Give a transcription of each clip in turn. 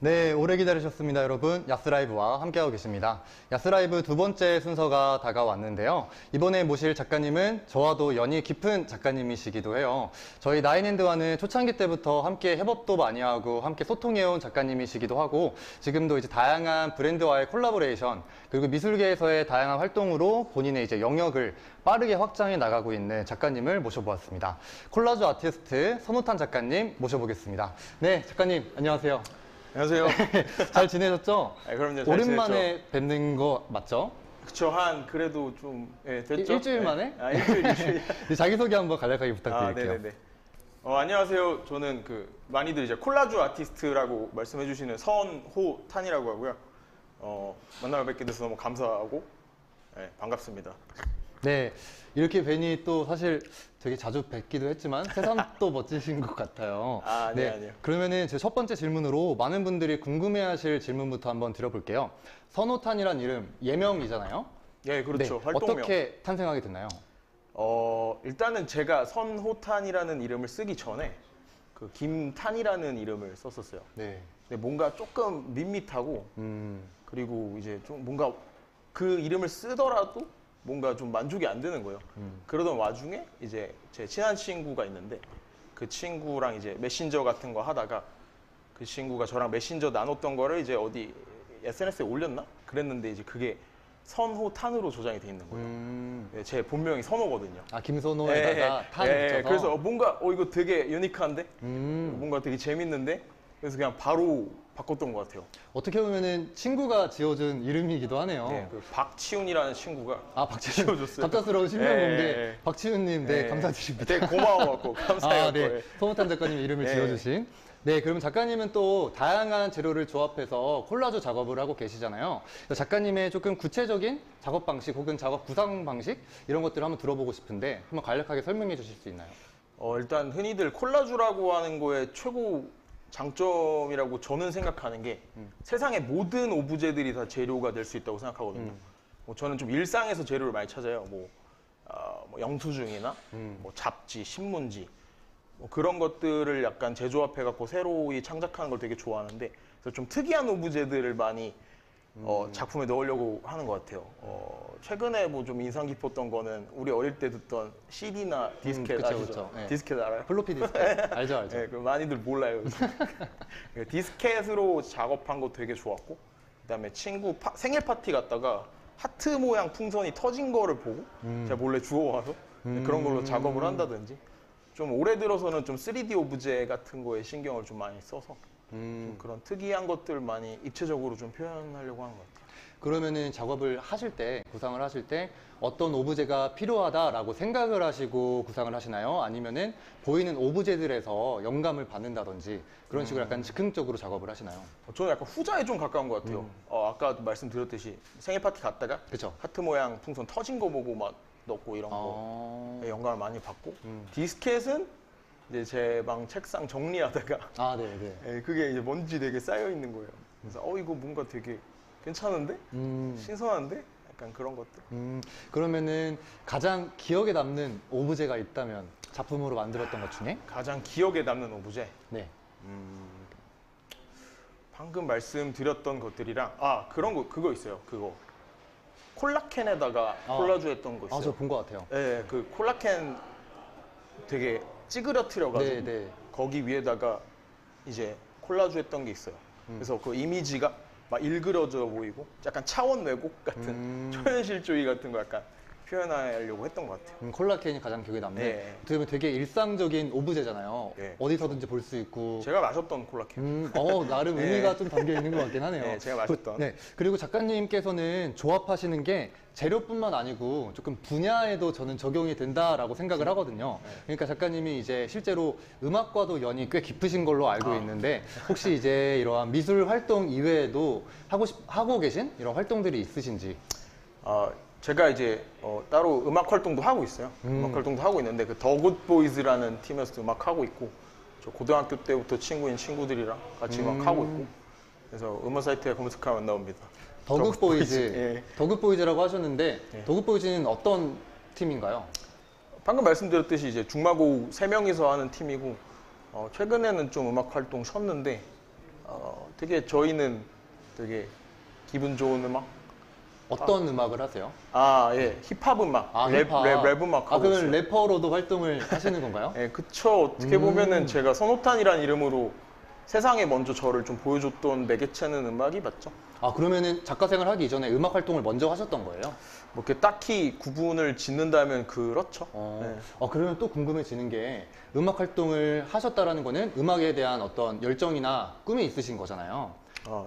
네, 오래 기다리셨습니다, 여러분. 야스라이브와 함께하고 계십니다. 야스라이브 두 번째 순서가 다가왔는데요. 이번에 모실 작가님은 저와도 연이 깊은 작가님이시기도 해요. 저희 나인핸드와는 초창기 때부터 함께 협업도 많이 하고 함께 소통해온 작가님이시기도 하고 지금도 이제 다양한 브랜드와의 콜라보레이션 그리고 미술계에서의 다양한 활동으로 본인의 이제 영역을 빠르게 확장해 나가고 있는 작가님을 모셔보았습니다. 콜라주 아티스트 선호탄 작가님 모셔보겠습니다. 네, 작가님 안녕하세요. 안녕하세요. 잘 지내셨죠? 네, 그럼요. 잘 오랜만에 지냈죠. 뵙는 거 맞죠? 그쵸, 그래도 좀, 됐죠? 일주일 만에? 아, 일주일. 자기소개 한번 간략하게 부탁드릴게요. 네네네. 안녕하세요. 저는 많이들 이제 콜라주 아티스트라고 말씀해주시는 선호탄이라고 하고요. 만나 뵙게 돼서 너무 감사하고, 반갑습니다. 네, 이렇게 뵈니 또 사실 되게 자주 뵙기도 했지만 새삼 또 멋지신 것 같아요. 네, 아니요. 그러면은 제 첫 번째 질문으로 많은 분들이 궁금해하실 질문부터 한번 드려볼게요. 선호탄이란 이름 예명이잖아요. 예, 그렇죠. 네, 활동명. 어떻게 탄생하게 됐나요? 일단은 제가 선호탄이라는 이름을 쓰기 전에 김탄이라는 이름을 썼었어요. 네. 근데 뭔가 조금 밋밋하고, 그리고 이제 좀 뭔가 그 이름을 쓰더라도 뭔가 좀 만족이 안 되는 거예요. 그러던 와중에 이제 제 친한 친구가 있는데 그 친구랑 이제 메신저 같은 거 하다가 그 친구가 저랑 메신저 나눴던 거를 이제 어디 SNS에 올렸나? 그랬는데 이제 그게 선호탄으로 조장이 돼 있는 거예요. 제 본명이 선호거든요. 아, 김선호에다가 탄 붙여서? 그래서 뭔가 이거 되게 유니크한데? 뭔가 되게 재밌는데? 그래서 그냥 바로 바꿨던 것 같아요. 어떻게 보면은 친구가 지어준 이름이기도 하네요. 네, 박치훈이라는 친구가 박치훈 지어줬어요. 갑작스러운 실명 공개. 네. 박치훈님, 네, 감사드립니다. 되게 고마워갖고 감사해요. 네, 선호탄 작가님 이름을 네. 지어주신. 네, 그러면 작가님은 또 다양한 재료를 조합해서 콜라주 작업을 하고 계시잖아요. 작가님의 조금 구체적인 작업 방식 혹은 작업 구상 방식 이런 것들을 한번 들어보고 싶은데 한번 간략하게 설명해 주실 수 있나요? 일단 흔히들 콜라주라고 하는 거에 최고 장점이라고 저는 생각하는 게 세상의 모든 오브제들이 다 재료가 될 수 있다고 생각하거든요. 저는 좀 일상에서 재료를 많이 찾아요. 뭐 영수증이나 뭐 잡지, 신문지 그런 것들을 약간 재조합해갖고 새로이 창작하는 걸 되게 좋아하는데 그래서 좀 특이한 오브제들을 많이 작품에 넣으려고 하는 것 같아요. 최근에 뭐 좀 인상 깊었던 거는 우리 어릴 때 듣던 CD나 디스켓 그쵸, 아시죠? 그쵸. 네. 디스켓 알아요? 플로피 디스켓. 알죠. 네, 그 많이들 몰라요. 디스켓으로 작업한 거 되게 좋았고, 그다음에 친구 생일 파티 갔다가 하트 모양 풍선이 터진 거를 보고 제가 몰래 주워와서 그런 걸로 작업을 한다든지, 좀 올해 들어서는 좀 3D 오브제 같은 거에 신경을 좀 많이 써서 좀 그런 특이한 것들 많이 입체적으로 좀 표현하려고 하는 것 같아요. 그러면은 작업을 하실 때, 구상을 하실 때 어떤 오브제가 필요하다라고 생각을 하시고 구상을 하시나요? 아니면은 보이는 오브제들에서 영감을 받는다든지 그런 식으로 약간 즉흥적으로 작업을 하시나요? 저는 약간 후자에 좀 가까운 것 같아요. 아까 말씀드렸듯이 생일 파티 갔다가 그쵸. 하트 모양 풍선 터진 거 보고 막 넣고 이런 거에 영감을 많이 받고, 디스켓은 이제 제 방 책상 정리하다가 네네. 그게 이제 먼지 되게 쌓여 있는 거예요. 그래서 이거 뭔가 되게 괜찮은데? 신선한데? 약간 그런 것들. 그러면은 가장 기억에 남는 오브제가 있다면 작품으로 만들었던 것 중에? 가장 기억에 남는 오브제? 네. 방금 말씀드렸던 것들이랑 그거 있어요. 그거 콜라캔에다가 콜라주 했던 거 있어요. 저 본 것 같아요. 네, 그 콜라캔 되게 찌그러뜨려가지고 네. 거기 위에다가 이제 콜라주 했던 게 있어요. 그래서 그 이미지가 막 일그러져 보이고 약간 차원 왜곡 같은 초현실주의 같은 거 약간 표현하려고 했던 것 같아요. 콜라캔이 가장 기억에 남네. 네. 어떻게 보면 되게 일상적인 오브제잖아요. 네. 어디서든지 볼 수 있고. 제가 마셨던 콜라캔. 나름 네. 의미가 좀 담겨 있는 것 같긴 하네요. 네, 제가 마셨던. 네. 그리고 작가님께서는 조합하시는 게 재료뿐만 아니고 조금 분야에도 저는 적용이 된다라고 생각을 하거든요. 그러니까 작가님이 이제 실제로 음악과도 연이 꽤 깊으신 걸로 알고 있는데 혹시 이제 이러한 미술 활동 이외에도 하고 계신 이런 활동들이 있으신지? 제가 이제 따로 음악 활동도 하고 있어요. 음악 활동도 하고 있는데 그 더 굿 보이즈라는 팀에서도 음악 하고 있고, 저 고등학교 때부터 친구인 친구들이랑 같이 음악 하고 있고, 그래서 음원 사이트에 검색하면 나옵니다. 더굿보이즈. 예. 더굿보이즈라고 하셨는데 예. 더굿보이즈는 어떤 팀인가요? 방금 말씀드렸듯이 이제 중마고 3명이서 하는 팀이고, 최근에는 좀 음악 활동 쉬었는데 되게 저희는 되게 기분 좋은 음악? 어떤 음악을 하세요? 예, 힙합 음악, 힙합. 랩 음악 하고 그러면 있어요. 래퍼로도 활동을 하시는 건가요? 예, 그쵸. 어떻게 보면은 제가 선호탄이라는 이름으로 세상에 먼저 저를 좀 보여줬던 매개체는 음악이 맞죠. 그러면은 작가 생활하기 이전에 음악 활동을 먼저 하셨던 거예요? 뭐 이렇게 딱히 구분을 짓는다면 그렇죠. 네. 그러면 또 궁금해지는 게 음악 활동을 하셨다라는 거는 음악에 대한 어떤 열정이나 꿈이 있으신 거잖아요.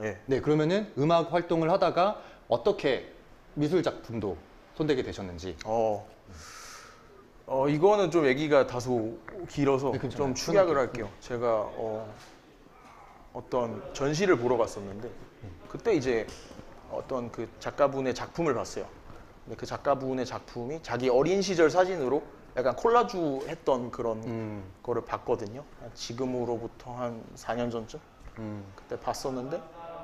예. 네, 그러면은 음악 활동을 하다가 어떻게 미술 작품도 손대게 되셨는지. 이거는 좀 얘기가 다소 길어서 네, 괜찮아요. 좀 축약을 편하게. 할게요. 제가 어떤 전시를 보러 갔었는데 그때 이제 어떤 그 작가분의 작품을 봤어요. 근데 그 작가분의 작품이 자기 어린 시절 사진으로 약간 콜라주 했던 그런 거를 봤거든요. 지금으로부터 한 4년 전쯤? 그때 봤었는데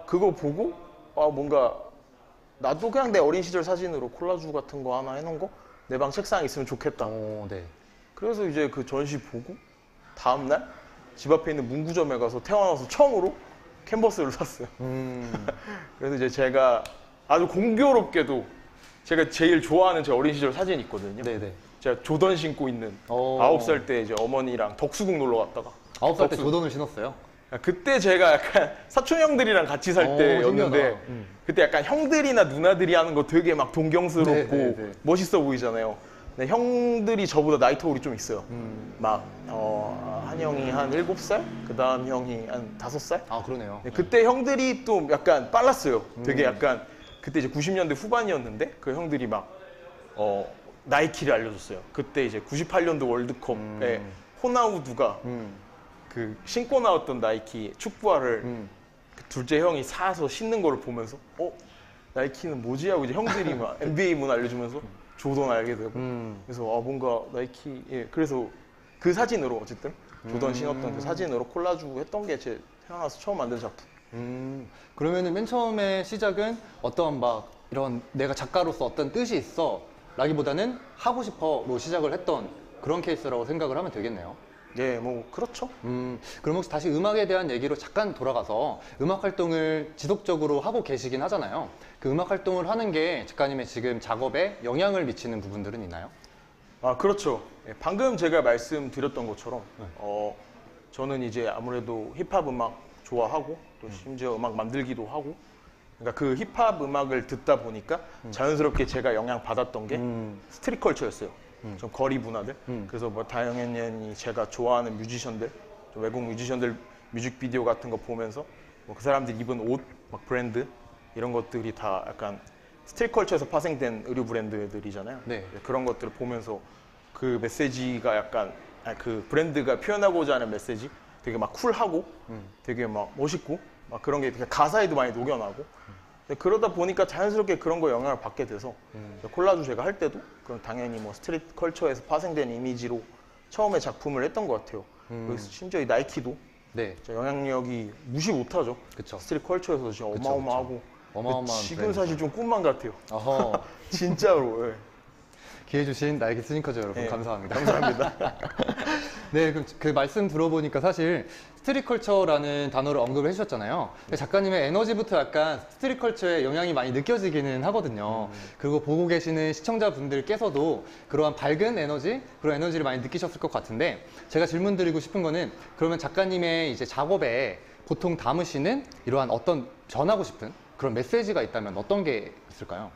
그거 보고 뭔가 나도 그냥 내 어린 시절 사진으로 콜라주 같은 거 하나 해놓은 거 내 방 책상에 있으면 좋겠다. 네. 그래서 이제 그 전시 보고 다음날 집 앞에 있는 문구점에 가서 태어나서 처음으로 캔버스를 샀어요. 그래서 이제 제가 아주 공교롭게도 제가 제일 좋아하는 제 어린 시절 사진이 있거든요. 네네. 제가 조던 신고 있는 9살 때 이제 어머니랑 덕수궁 놀러 갔다가 9살 때 조던을 신었어요? 그때 제가 약간 사촌 형들이랑 같이 살 때였는데 신기하다. 그때 약간 형들이나 누나들이 하는 거 되게 막 동경스럽고 네, 네, 네. 멋있어 보이잖아요. 근데 형들이 저보다 나이 터울이 좀 있어요. 막 한 형이 한 7살, 그 다음 형이 한 5살. 그러네요. 그때 형들이 또 약간 빨랐어요. 되게 약간 그때 이제 90년대 후반이었는데 그 형들이 막 나이키를 알려줬어요. 그때 이제 98년도 월드컵에 호나우두가 그 신고 나왔던 나이키 축구화를 그 둘째 형이 사서 신는 거를 보면서 나이키는 뭐지 하고 이제 형들이 막 NBA 문 알려주면서 조던 알게 되고 그래서 뭔가 나이키 그래서 그 사진으로 어쨌든 조던 신었던 그 사진으로 콜라주 했던 게 제 태어나서 처음 만든 작품. 그러면은 맨 처음에 시작은 어떤 막 이런 내가 작가로서 어떤 뜻이 있어 라기보다는 하고 싶어로 시작을 했던 그런 케이스라고 생각을 하면 되겠네요. 예, 뭐 그렇죠. 그럼 혹시 다시 음악에 대한 얘기로 잠깐 돌아가서 음악 활동을 지속적으로 하고 계시긴 하잖아요. 그 음악 활동을 하는 게 작가님의 지금 작업에 영향을 미치는 부분들은 있나요? 그렇죠. 예, 방금 제가 말씀드렸던 것처럼 저는 이제 아무래도 힙합 음악 좋아하고 또 심지어 음악 만들기도 하고 그러니까 그 힙합 음악을 듣다 보니까 자연스럽게 제가 영향 받았던 게 스트릿 컬처였어요. 좀 거리 문화들. 그래서 뭐 당연히 제가 좋아하는 뮤지션들, 좀 외국 뮤지션들 뮤직비디오 같은 거 보면서 뭐 그 사람들이 입은 옷, 막 브랜드 이런 것들이 다 약간 스트릿 컬처에서 파생된 의류 브랜드들이잖아요. 네. 그런 것들을 보면서 그 메시지가 약간 그 브랜드가 표현하고자 하는 메시지 되게 막 쿨하고 되게 막 멋있고 막 그런 게 되게 가사에도 많이 녹여나고 그러다 보니까 자연스럽게 그런 거 영향을 받게 돼서 콜라주 제가 할 때도 그럼 당연히 뭐 스트릿 컬처에서 파생된 이미지로 처음에 작품을 했던 것 같아요. 그래서 심지어 이 나이키도 네. 영향력이 무시 못하죠. 그쵸. 스트릿 컬처에서 진짜 그쵸, 어마어마하고 어마어마한 지금 브랜드죠. 사실 좀 꿈만 같아요. 어허. 진짜로. 예. 기회 주신 나이키 스니커즈 여러분 네, 감사합니다. 감사합니다. 네, 그럼 그 말씀 들어보니까 사실 스트릿 컬처라는 단어를 언급을 해주셨잖아요. 근데 작가님의 에너지부터 약간 스트릿 컬처의 영향이 많이 느껴지기는 하거든요. 그리고 보고 계시는 시청자분들께서도 그러한 밝은 에너지, 그런 에너지를 많이 느끼셨을 것 같은데 제가 질문 드리고 싶은 거는 그러면 작가님의 이제 작업에 보통 담으시는 이러한 어떤 전하고 싶은 그런 메시지가 있다면 어떤 게 있을까요?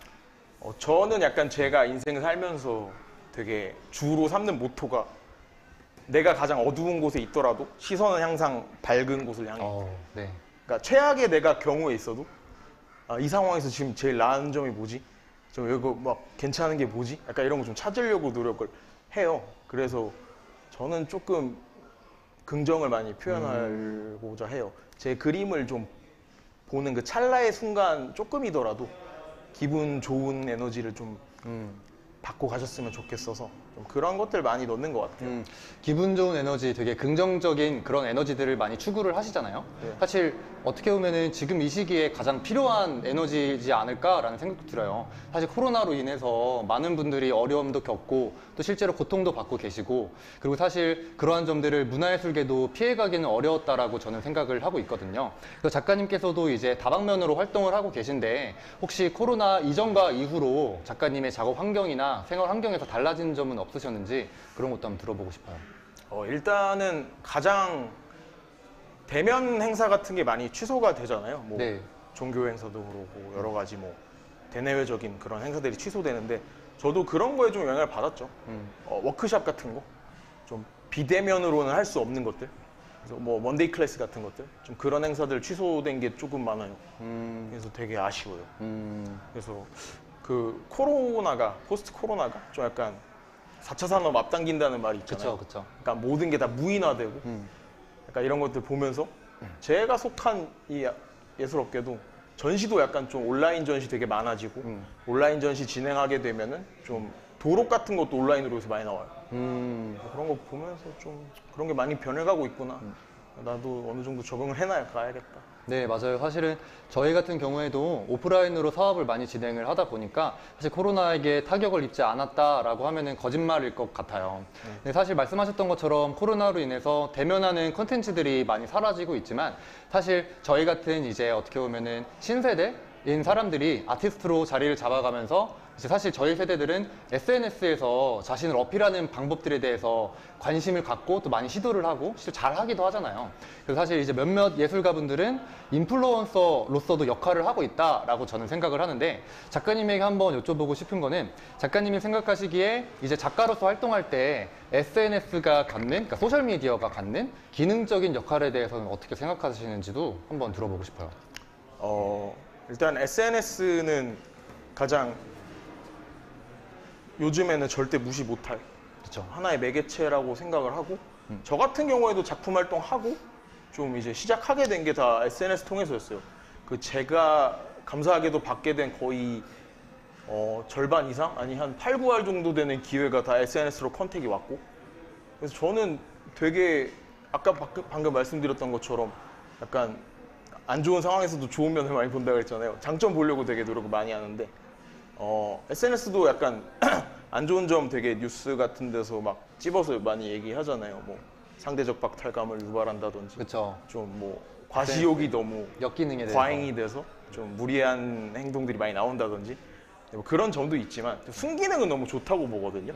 저는 약간 제가 인생을 살면서 되게 주로 삼는 모토가 내가 가장 어두운 곳에 있더라도 시선은 항상 밝은 곳을 향해. 네. 그러니까 최악의 내가 경우에 있어도 이 상황에서 지금 제일 나은 점이 뭐지? 좀 이거 막 괜찮은 게 뭐지? 약간 이런 거 좀 찾으려고 노력을 해요. 그래서 저는 조금 긍정을 많이 표현하고자 해요. 제 그림을 좀 보는 그 찰나의 순간 조금이더라도 기분 좋은 에너지를 좀 받고 가셨으면 좋겠어서 좀 그런 것들 많이 넣는 것 같아요. 기분 좋은 에너지, 되게 긍정적인 그런 에너지들을 많이 추구를 하시잖아요. 네. 사실 어떻게 보면은 지금 이 시기에 가장 필요한 에너지이지 않을까라는 생각도 들어요. 사실 코로나로 인해서 많은 분들이 어려움도 겪고 또 실제로 고통도 받고 계시고, 그리고 사실 그러한 점들을 문화예술계도 피해가기는 어려웠다라고 저는 생각을 하고 있거든요. 그래서 작가님께서도 이제 다방면으로 활동을 하고 계신데, 혹시 코로나 이전과 이후로 작가님의 작업 환경이나 생활 환경에서 달라진 점은 없으셨는지 그런 것도 한번 들어보고 싶어요. 일단은 가장 대면 행사 같은 게 많이 취소가 되잖아요. 뭐 네. 종교 행사도 그렇고 여러 가지 뭐 대내외적인 그런 행사들이 취소되는데 저도 그런 거에 좀 영향을 받았죠. 워크숍 같은 거, 좀 비대면으로는 할 수 없는 것들, 그래서 뭐 먼데이 클래스 같은 것들, 좀 그런 행사들 취소된 게 조금 많아요. 그래서 되게 아쉬워요. 그래서 그 코로나가, 포스트 코로나가 좀 약간 4차 산업 앞당긴다는 말이 있잖아요. 그쵸, 그쵸. 그러니까 모든 게 다 무인화되고 약간 이런 것들 보면서 제가 속한 이 예술업계도 전시도 약간 좀 온라인 전시 되게 많아지고 온라인 전시 진행하게 되면은 좀 도록 같은 것도 온라인으로 해서 많이 나와요. 그런 거 보면서 좀 그런 게 많이 변해가고 있구나. 나도 어느 정도 적응을 해놔야 가야겠다. 네, 맞아요. 사실은 저희 같은 경우에도 오프라인으로 사업을 많이 진행을 하다 보니까 사실 코로나에게 타격을 입지 않았다라고 하면은 거짓말일 것 같아요. 근데 사실 말씀하셨던 것처럼 코로나로 인해서 대면하는 콘텐츠들이 많이 사라지고 있지만, 사실 저희 같은 이제 어떻게 보면은 신세대인 사람들이 아티스트로 자리를 잡아가면서 이제 사실 저희 세대들은 SNS에서 자신을 어필하는 방법들에 대해서 관심을 갖고 또 많이 시도를 하고 실제 잘 하기도 하잖아요. 그래서 사실 이제 몇몇 예술가분들은 인플루언서로서도 역할을 하고 있다라고 저는 생각을 하는데, 작가님에게 한번 여쭤보고 싶은 거는, 작가님이 생각하시기에 이제 작가로서 활동할 때 SNS가 갖는, 그러니까 소셜미디어가 갖는 기능적인 역할에 대해서는 어떻게 생각하시는지도 한번 들어보고 싶어요. 일단 SNS는 가장 요즘에는 절대 무시 못할 그렇죠. 하나의 매개체라고 생각을 하고, 저 같은 경우에도 작품 활동하고 좀 이제 시작하게 된 게 다 SNS 통해서였어요. 그 제가 감사하게도 받게 된 거의 절반 이상? 아니 한 8, 9할 정도 되는 기회가 다 SNS로 컨택이 왔고, 그래서 저는 되게 아까 방금 말씀드렸던 것처럼 약간 안 좋은 상황에서도 좋은 면을 많이 본다고 했잖아요. 장점 보려고 되게 노력을 많이 하는데, SNS도 약간 안 좋은 점 되게 뉴스 같은 데서 막 찝어서 많이 얘기하잖아요. 뭐 상대적 박탈감을 유발한다든지, 그렇죠. 좀 뭐 과시욕이 너무 역기능에 대해서. 과잉이 돼서 좀 무리한 행동들이 많이 나온다든지, 뭐 그런 점도 있지만 순기능은 너무 좋다고 보거든요.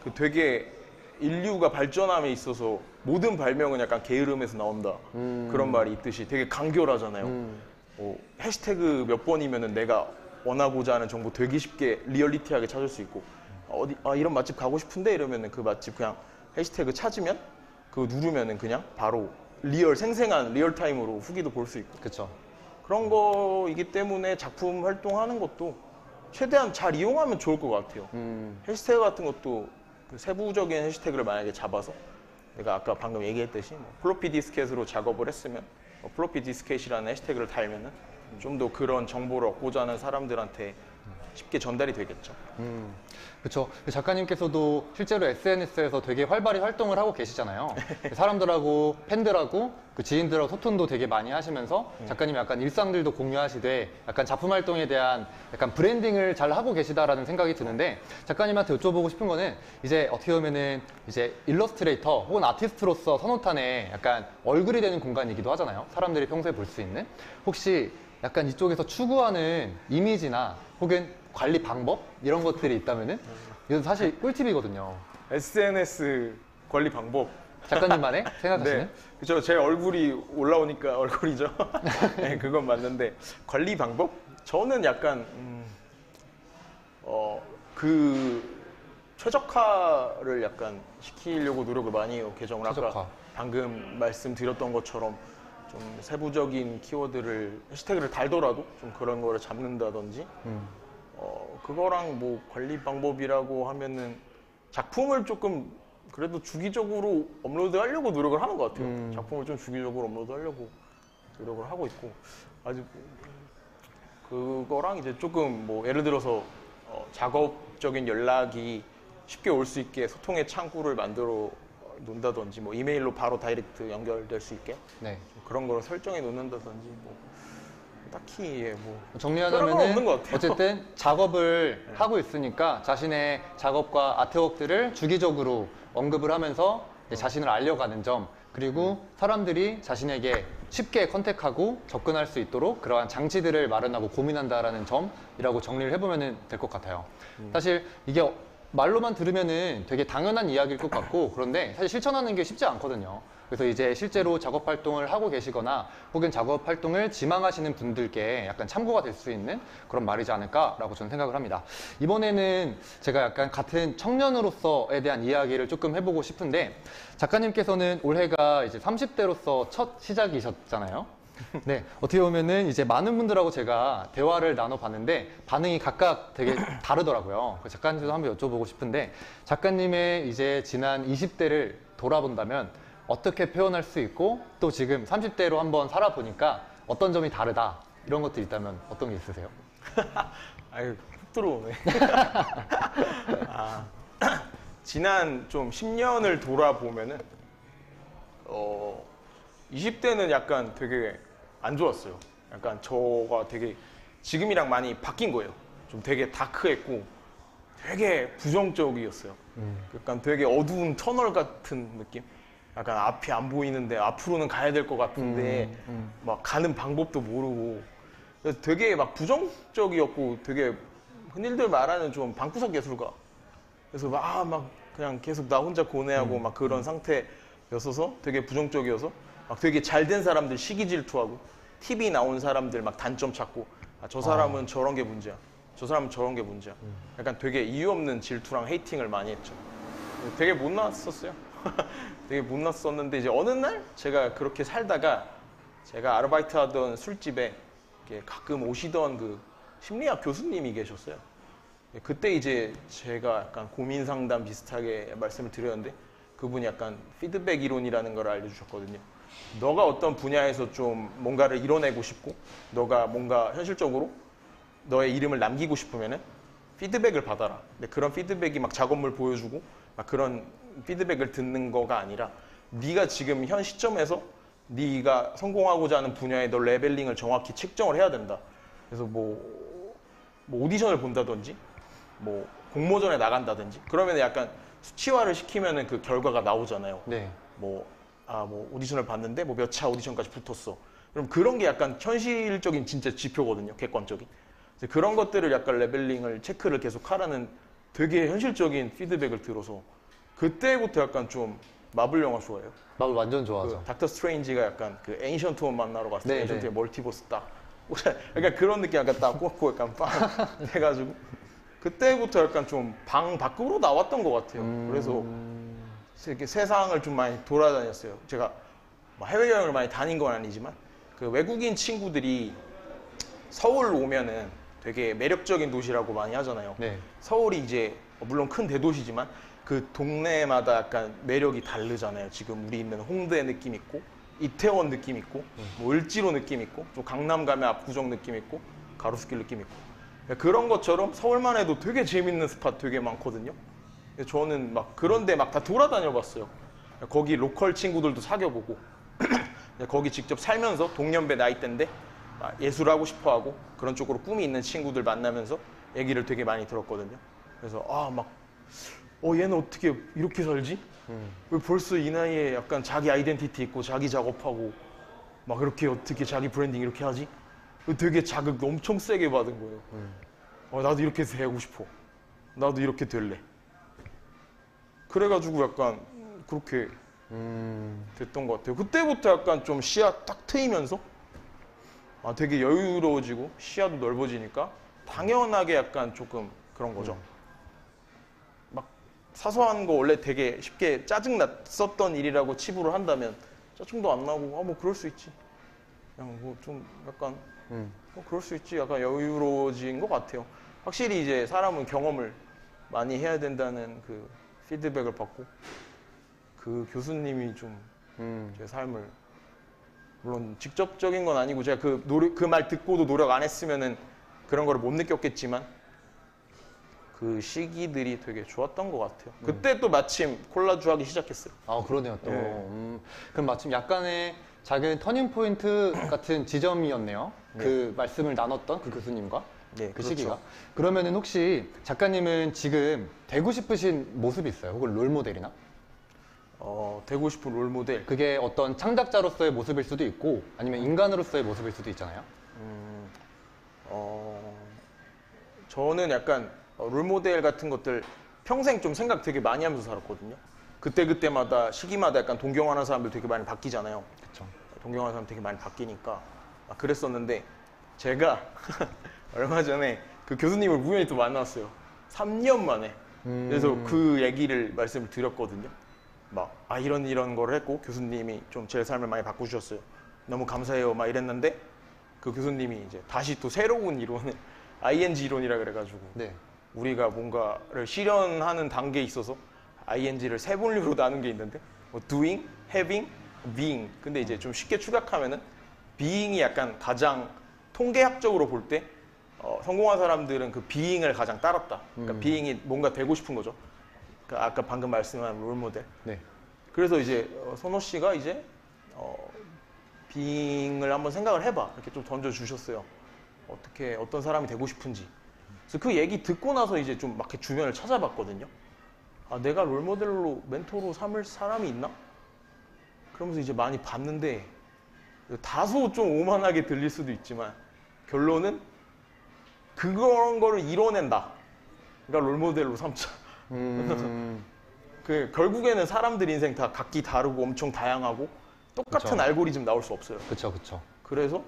그 되게 인류가 발전함에 있어서 모든 발명은 약간 게으름에서 나온다, 그런 말이 있듯이 되게 간결하잖아요. 해시태그 몇 번이면은 내가 원하고자 하는 정보 되게 쉽게 리얼리티하게 찾을 수 있고, 이런 맛집 가고 싶은데 이러면은 그 맛집 그냥 해시태그 찾으면 그거 누르면은 그냥 바로 생생한 리얼타임으로 후기도 볼 수 있고, 그렇죠. 그런 거이기 때문에 작품 활동하는 것도 최대한 잘 이용하면 좋을 것 같아요. 해시태그 같은 것도 그 세부적인 해시태그를 만약에 잡아서 내가 아까 방금 얘기했듯이 뭐 플로피 디스켓으로 작업을 했으면 플로피 디스켓이라는 해시태그를 달면은 좀 더 그런 정보를 얻고자 하는 사람들한테 쉽게 전달이 되겠죠. 그렇죠. 작가님께서도 실제로 SNS에서 되게 활발히 활동을 하고 계시잖아요. 사람들하고, 팬들하고, 그 지인들하고 소통도 되게 많이 하시면서 작가님이 약간 일상들도 공유하시되 약간 작품 활동에 대한 약간 브랜딩을 잘 하고 계시다라는 생각이 드는데, 작가님한테 여쭤보고 싶은 거는, 이제 어떻게 보면은 이제 일러스트레이터 혹은 아티스트로서 선호탄에 약간 얼굴이 되는 공간이기도 하잖아요. 사람들이 평소에 볼 수 있는. 혹시 약간 이쪽에서 추구하는 이미지나 혹은 관리 방법 이런 것들이 있다면은 이건 사실 꿀팁이거든요. SNS 관리 방법. 작가님만의 생각하시는? 네, 그렇죠. 제 얼굴이 올라오니까 얼굴이죠. 네, 그건 맞는데 관리 방법? 저는 약간 그 최적화를 약간 시키려고 노력을 많이 해요. 계정을 최적화. 아까 방금 말씀드렸던 것처럼 좀 세부적인 키워드를 해시태그를 달더라도 좀 그런 거를 잡는다든지, 그거랑 뭐 관리 방법이라고 하면은 작품을 조금 그래도 주기적으로 업로드 하려고 노력을 하는 것 같아요. 작품을 좀 주기적으로 업로드 하려고 노력을 하고 있고, 아주 그거랑 이제 조금 뭐 예를 들어서 작업적인 연락이 쉽게 올 수 있게 소통의 창구를 만들어 놓는다든지 뭐 이메일로 바로 다이렉트 연결될 수 있게 네. 그런 걸 설정해 놓는다든지 뭐 딱히 뭐 그런 건 정리하자면은 없는 것 같아요. 어쨌든 작업을 하고 있으니까 자신의 작업과 아트웍들을 주기적으로 언급을 하면서 이제 자신을 알려가는 점, 그리고 사람들이 자신에게 쉽게 컨택하고 접근할 수 있도록 그러한 장치들을 마련하고 고민한다라는 점이라고 정리를 해보면 될 것 같아요. 사실 이게 말로만 들으면은 되게 당연한 이야기일 것 같고, 그런데 사실 실천하는 게 쉽지 않거든요. 그래서 이제 실제로 작업 활동을 하고 계시거나 혹은 작업 활동을 지망하시는 분들께 약간 참고가 될 수 있는 그런 말이지 않을까라고 저는 생각을 합니다. 이번에는 제가 약간 같은 청년으로서에 대한 이야기를 조금 해보고 싶은데, 작가님께서는 올해가 이제 30대로서 첫 시작이셨잖아요. 네, 어떻게 보면은 이제 많은 분들하고 제가 대화를 나눠봤는데 반응이 각각 되게 다르더라고요. 그래서 작가님도 한번 여쭤보고 싶은데, 작가님의 이제 지난 20대를 돌아본다면 어떻게 표현할 수 있고, 또 지금 30대로 한번 살아보니까 어떤 점이 다르다, 이런 것들이 있다면 어떤 게 있으세요? 아유, 훅 들어오네. 아, 지난 좀 10년을 돌아보면은 20대는 약간 되게 안 좋았어요. 약간 저가 되게 지금이랑 많이 바뀐 거예요. 좀 되게 다크했고 되게 부정적이었어요. 약간 되게 어두운 터널 같은 느낌? 약간 앞이 안 보이는데 앞으로는 가야 될 것 같은데 막 가는 방법도 모르고, 그래서 되게 막 부정적이었고 되게 흔히들 말하는 좀 방구석 예술가. 그래서 막 그냥 계속 나 혼자 고뇌하고 막 그런 상태였어서 되게 부정적이어서 막 되게 잘된 사람들 시기 질투하고 TV 나온 사람들 막 단점 찾고, 아, 저 사람은 저런 게 문제야. 저 사람은 저런 게 문제야. 약간 되게 이유 없는 질투랑 헤이팅을 많이 했죠. 되게 못났었어요. 되게 못났었는데 이제 어느 날 제가 그렇게 살다가 제가 아르바이트 하던 술집에 이렇게 가끔 오시던 그 심리학 교수님이 계셨어요. 그때 이제 제가 약간 고민 상담 비슷하게 말씀을 드렸는데 그분이 약간 피드백 이론이라는 걸 알려주셨거든요. 너가 어떤 분야에서 좀 뭔가를 이뤄내고 싶고 너가 뭔가 현실적으로 너의 이름을 남기고 싶으면은 피드백을 받아라. 근데 그런 피드백이 막 작업물 보여주고 막 그런 피드백을 듣는 거가 아니라 네가 지금 현 시점에서 네가 성공하고자 하는 분야에 너 레벨링을 정확히 측정을 해야 된다. 그래서 뭐 오디션을 본다든지 뭐 공모전에 나간다든지 그러면 약간 수치화를 시키면은 그 결과가 나오잖아요. 네. 뭐 오디션을 봤는데 뭐 몇 차 오디션까지 붙었어. 그럼 그런 게 약간 현실적인 진짜 지표거든요. 객관적인. 그래서 그런 것들을 약간 레벨링을 체크를 계속 하라는 되게 현실적인 피드백을 들어서 그때부터 약간 좀 마블 영화 좋아해요. 마블 완전 좋아하죠. 그 닥터 스트레인지가 약간 그 애니션트 원 만나러 갔을 때 네, 애니션트의 네. 멀티버스 딱 약간 그런 느낌 약간 딱 꽂고 약간 빵 해가지고 그때부터 약간 좀 방 밖으로 나왔던 것 같아요. 그래서 이렇게 세상을 좀 많이 돌아다녔어요. 제가 뭐 해외여행을 많이 다닌 건 아니지만 그 외국인 친구들이 서울 오면은 되게 매력적인 도시라고 많이 하잖아요. 네. 서울이 이제 물론 큰 대도시지만 그 동네마다 약간 매력이 다르잖아요. 지금 우리 있는 홍대 느낌 있고 이태원 느낌 있고 뭐 을지로 느낌 있고 좀 강남 가면 압구정 느낌 있고 가로수길 느낌 있고 그런 것처럼 서울만 해도 되게 재밌는 스팟 되게 많거든요. 근데 저는 막 그런데 막 다 돌아다녀 봤어요. 거기 로컬 친구들도 사귀어보고 거기 직접 살면서 동년배 나이대인데 예술하고 싶어하고 그런 쪽으로 꿈이 있는 친구들 만나면서 얘기를 되게 많이 들었거든요. 그래서 얘는 어떻게 이렇게 살지? 왜 벌써 이 나이에 약간 자기 아이덴티티 있고 자기 작업하고 막 이렇게 어떻게 자기 브랜딩 이렇게 하지? 되게 자극 엄청 세게 받은 거예요. 나도 이렇게 되고 싶어. 나도 이렇게 될래. 그래가지고 약간 그렇게 됐던 것 같아요. 그때부터 약간 좀 시야 딱 트이면서 되게 여유로워지고 시야도 넓어지니까 당연하게 약간 조금 그런 거죠. 막 사소한 거 원래 되게 쉽게 짜증 났었던 일이라고 치부를 한다면 짜증도 안 나고 뭐 그럴 수 있지. 그냥 뭐 좀 약간 그럴 수 있지. 약간 여유로워진 것 같아요. 확실히 이제 사람은 경험을 많이 해야 된다는 그 피드백을 받고 그 교수님이 좀 제 삶을 물론 직접적인 건 아니고 제가 그 말 듣고도 노력 안 했으면은 그런 거를 못 느꼈겠지만 그 시기들이 되게 좋았던 것 같아요. 그때 또 마침 콜라주 하기 시작했어요. 아, 그러네요, 또. 네. 그럼 마침 약간의 작은 터닝포인트 같은 지점이었네요. 그 말씀을 나눴던 그 교수님과 네, 그 그렇죠. 시기가. 그러면은 혹시 작가님은 지금 되고 싶으신 모습이 있어요? 혹은 롤모델이나? 되고 싶은 롤모델. 그게 어떤 창작자로서의 모습일 수도 있고 아니면 인간으로서의 모습일 수도 있잖아요. 저는 약간 롤모델 같은 것들 평생 좀 생각 되게 많이 하면서 살았거든요. 그때마다 시기마다 약간 동경하는 사람들 되게 많이 바뀌잖아요. 그렇죠. 동경하는 사람 되게 많이 바뀌니까 그랬었는데 제가 얼마 전에 그 교수님을 우연히 또 만났어요. 3년 만에. 그래서 그 얘기를 말씀을 드렸거든요. 이런 거를 했고 교수님이 좀 제 삶을 많이 바꾸셨어요. 너무 감사해요. 막 이랬는데 그 교수님이 이제 다시 또 새로운 이론을 ING 이론이라 그래가지고 네. 우리가 뭔가를 실현하는 단계에 있어서 ING를 세 분류로 나눈 게 있는데 doing, having, being. 근데 이제 좀 쉽게 추격하면은 being이 약간 가장 통계학적으로 볼 때 성공한 사람들은 그 being을 가장 따랐다. 그러니까 being이 뭔가 되고 싶은 거죠. 그러니까 아까 방금 말씀한 롤모델. 네. 그래서 이제 선호 씨가 이제 being을 한번 생각을 해봐. 이렇게 좀 던져주셨어요. 어떤 사람이 되고 싶은지. 그래서 그 얘기 듣고 나서 이제 좀 막 주변을 찾아봤거든요. 내가 롤모델로 멘토로 삼을 사람이 있나? 그러면서 이제 많이 봤는데 다소 좀 오만하게 들릴 수도 있지만 결론은 그런 거를 이뤄낸다. 그러니까 롤모델로 삼자. 결국에는 사람들 인생 다 각기 다르고 엄청 다양하고 똑같은 그쵸. 알고리즘 나올 수 없어요. 그쵸, 그쵸. 그래서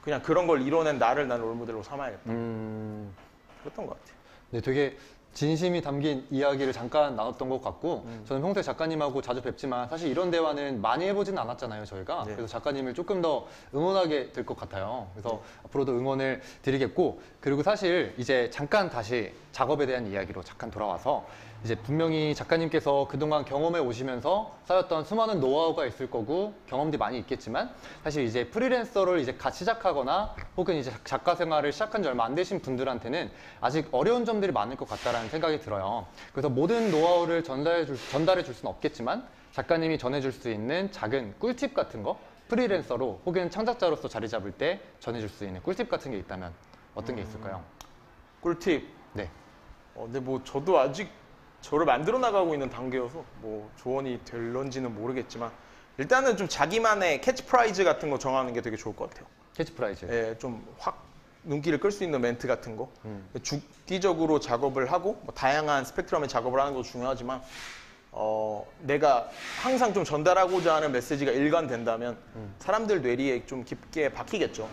그냥 그런 걸 이뤄낸 나를 난 롤모델로 삼아야겠다. 그랬던 것 같아요. 네, 되게 진심이 담긴 이야기를 잠깐 나눴던 것 같고 저는 평소에 작가님하고 자주 뵙지만 사실 이런 대화는 많이 해보지는 않았잖아요, 저희가. 네. 그래서 작가님을 조금 더 응원하게 될 것 같아요. 그래서 앞으로도 응원을 드리겠고 그리고 사실 이제 잠깐 다시 작업에 대한 이야기로 잠깐 돌아와서 이제 분명히 작가님께서 그동안 경험해 오시면서 쌓였던 수많은 노하우가 있을 거고 경험들이 많이 있겠지만 사실 이제 프리랜서를 이제 갓 시작하거나 혹은 이제 작가 생활을 시작한 지 얼마 안 되신 분들한테는 아직 어려운 점들이 많을 것 같다라는 생각이 들어요. 그래서 모든 노하우를 전달해 줄 수는 없겠지만 작가님이 전해줄 수 있는 작은 꿀팁 같은 거 프리랜서로 혹은 창작자로서 자리 잡을 때 전해줄 수 있는 꿀팁 같은 게 있다면 어떤 게 있을까요? 꿀팁. 네. 근데 저도 아직 저를 만들어 나가고 있는 단계여서 조언이 될런지는 모르겠지만 일단은 좀 자기만의 캐치프라이즈 같은 거 정하는 게 되게 좋을 것 같아요. 캐치프라이즈. 예, 좀 확 눈길을 끌 수 있는 멘트 같은 거. 주기적으로 작업을 하고 다양한 스펙트럼의 작업을 하는 것도 중요하지만 내가 항상 좀 전달하고자 하는 메시지가 일관된다면 사람들 뇌리에 좀 깊게 박히겠죠.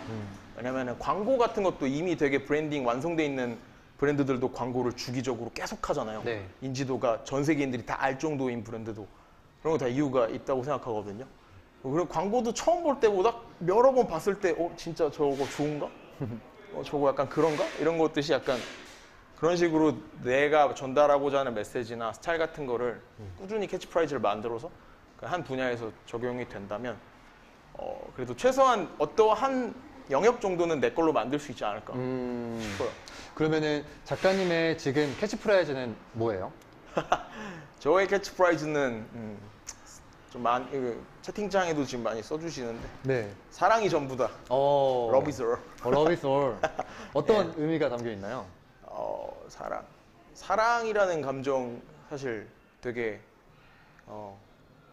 왜냐면 광고 같은 것도 이미 되게 브랜딩 완성돼 있는 브랜드들도 광고를 주기적으로 계속 하잖아요. 네. 인지도가 전 세계인들이 다 알 정도인 브랜드도 그런 거 다 이유가 있다고 생각하거든요. 그리고 광고도 처음 볼 때보다 여러 번 봤을 때 진짜 저거 좋은가? 저거 약간 그런가? 이런 것듯이 약간 그런 식으로 내가 전달하고자 하는 메시지나 스타일 같은 거를 꾸준히 캐치프라이즈를 만들어서 한 분야에서 적용이 된다면 그래도 최소한 어떠한 영역 정도는 내 걸로 만들 수 있지 않을까 싶어요. 그러면은 작가님의 지금 캐치프라이즈는 뭐예요? 저의 캐치프라이즈는 좀 많이 채팅창에도 지금 많이 써주시는데 네. 사랑이 전부다. Love is all. Love is all. 어떤 의미가 담겨 있나요? 사랑이라는 감정 사실 되게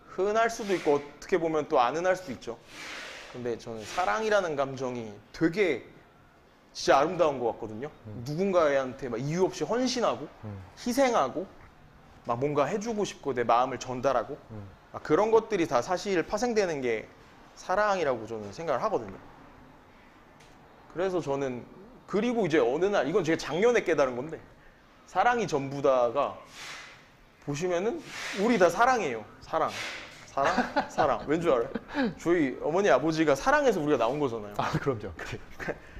흔할 수도 있고 어떻게 보면 또 안 흔할 수도 있죠. 근데 저는 사랑이라는 감정이 되게 진짜 아름다운 것 같거든요. 누군가한테 막 이유 없이 헌신하고 희생하고 막 뭔가 해주고 싶고 내 마음을 전달하고 그런 것들이 다 사실 파생되는 게 사랑이라고 저는 생각을 하거든요. 그래서 저는 그리고 이제 어느 날 이건 제가 작년에 깨달은 건데 사랑이 전부다가 보시면은 우리 다 사랑이에요. 사랑. 왠 줄 알아요? 저희 어머니 아버지가 사랑해서 우리가 나온 거잖아요. 그럼요.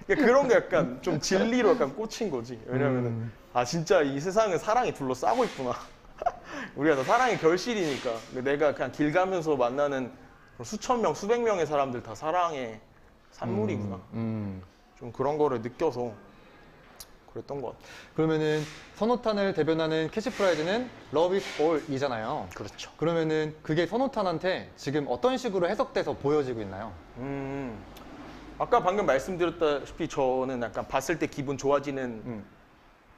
그런 게 약간 좀 진리로 약간 꽂힌 거지. 왜냐면은 진짜 이 세상은 사랑이 둘러싸고 있구나. 우리가 다 사랑의 결실이니까. 내가 그냥 길 가면서 만나는 수천 명, 수백 명의 사람들 다 사랑의 산물이구나. 좀 그런 거를 느껴서 그랬던 것 같아요. 그러면은 선호탄을 대변하는 캐치프라이즈는 Love is all이잖아요. 그렇죠. 그러면은 그게 선호탄한테 지금 어떤 식으로 해석돼서 보여지고 있나요? 아까 방금 말씀드렸다시피 저는 약간 봤을 때 기분 좋아지는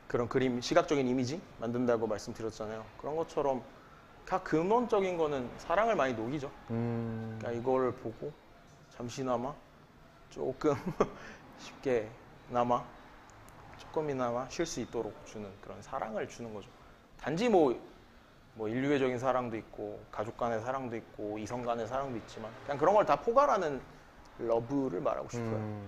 그런 그림, 시각적인 이미지 만든다고 말씀드렸잖아요. 그런 것처럼 각 근원적인 거는 사랑을 많이 녹이죠. 그러니까 이걸 보고 잠시나마 조금 쉽게나마 조금이나마 쉴 수 있도록 주는 그런 사랑을 주는 거죠. 단지 뭐 인류애적인 사랑도 있고 가족 간의 사랑도 있고 이성 간의 사랑도 있지만 그냥 그런 걸 다 포괄하는 러브를 말하고 싶어요.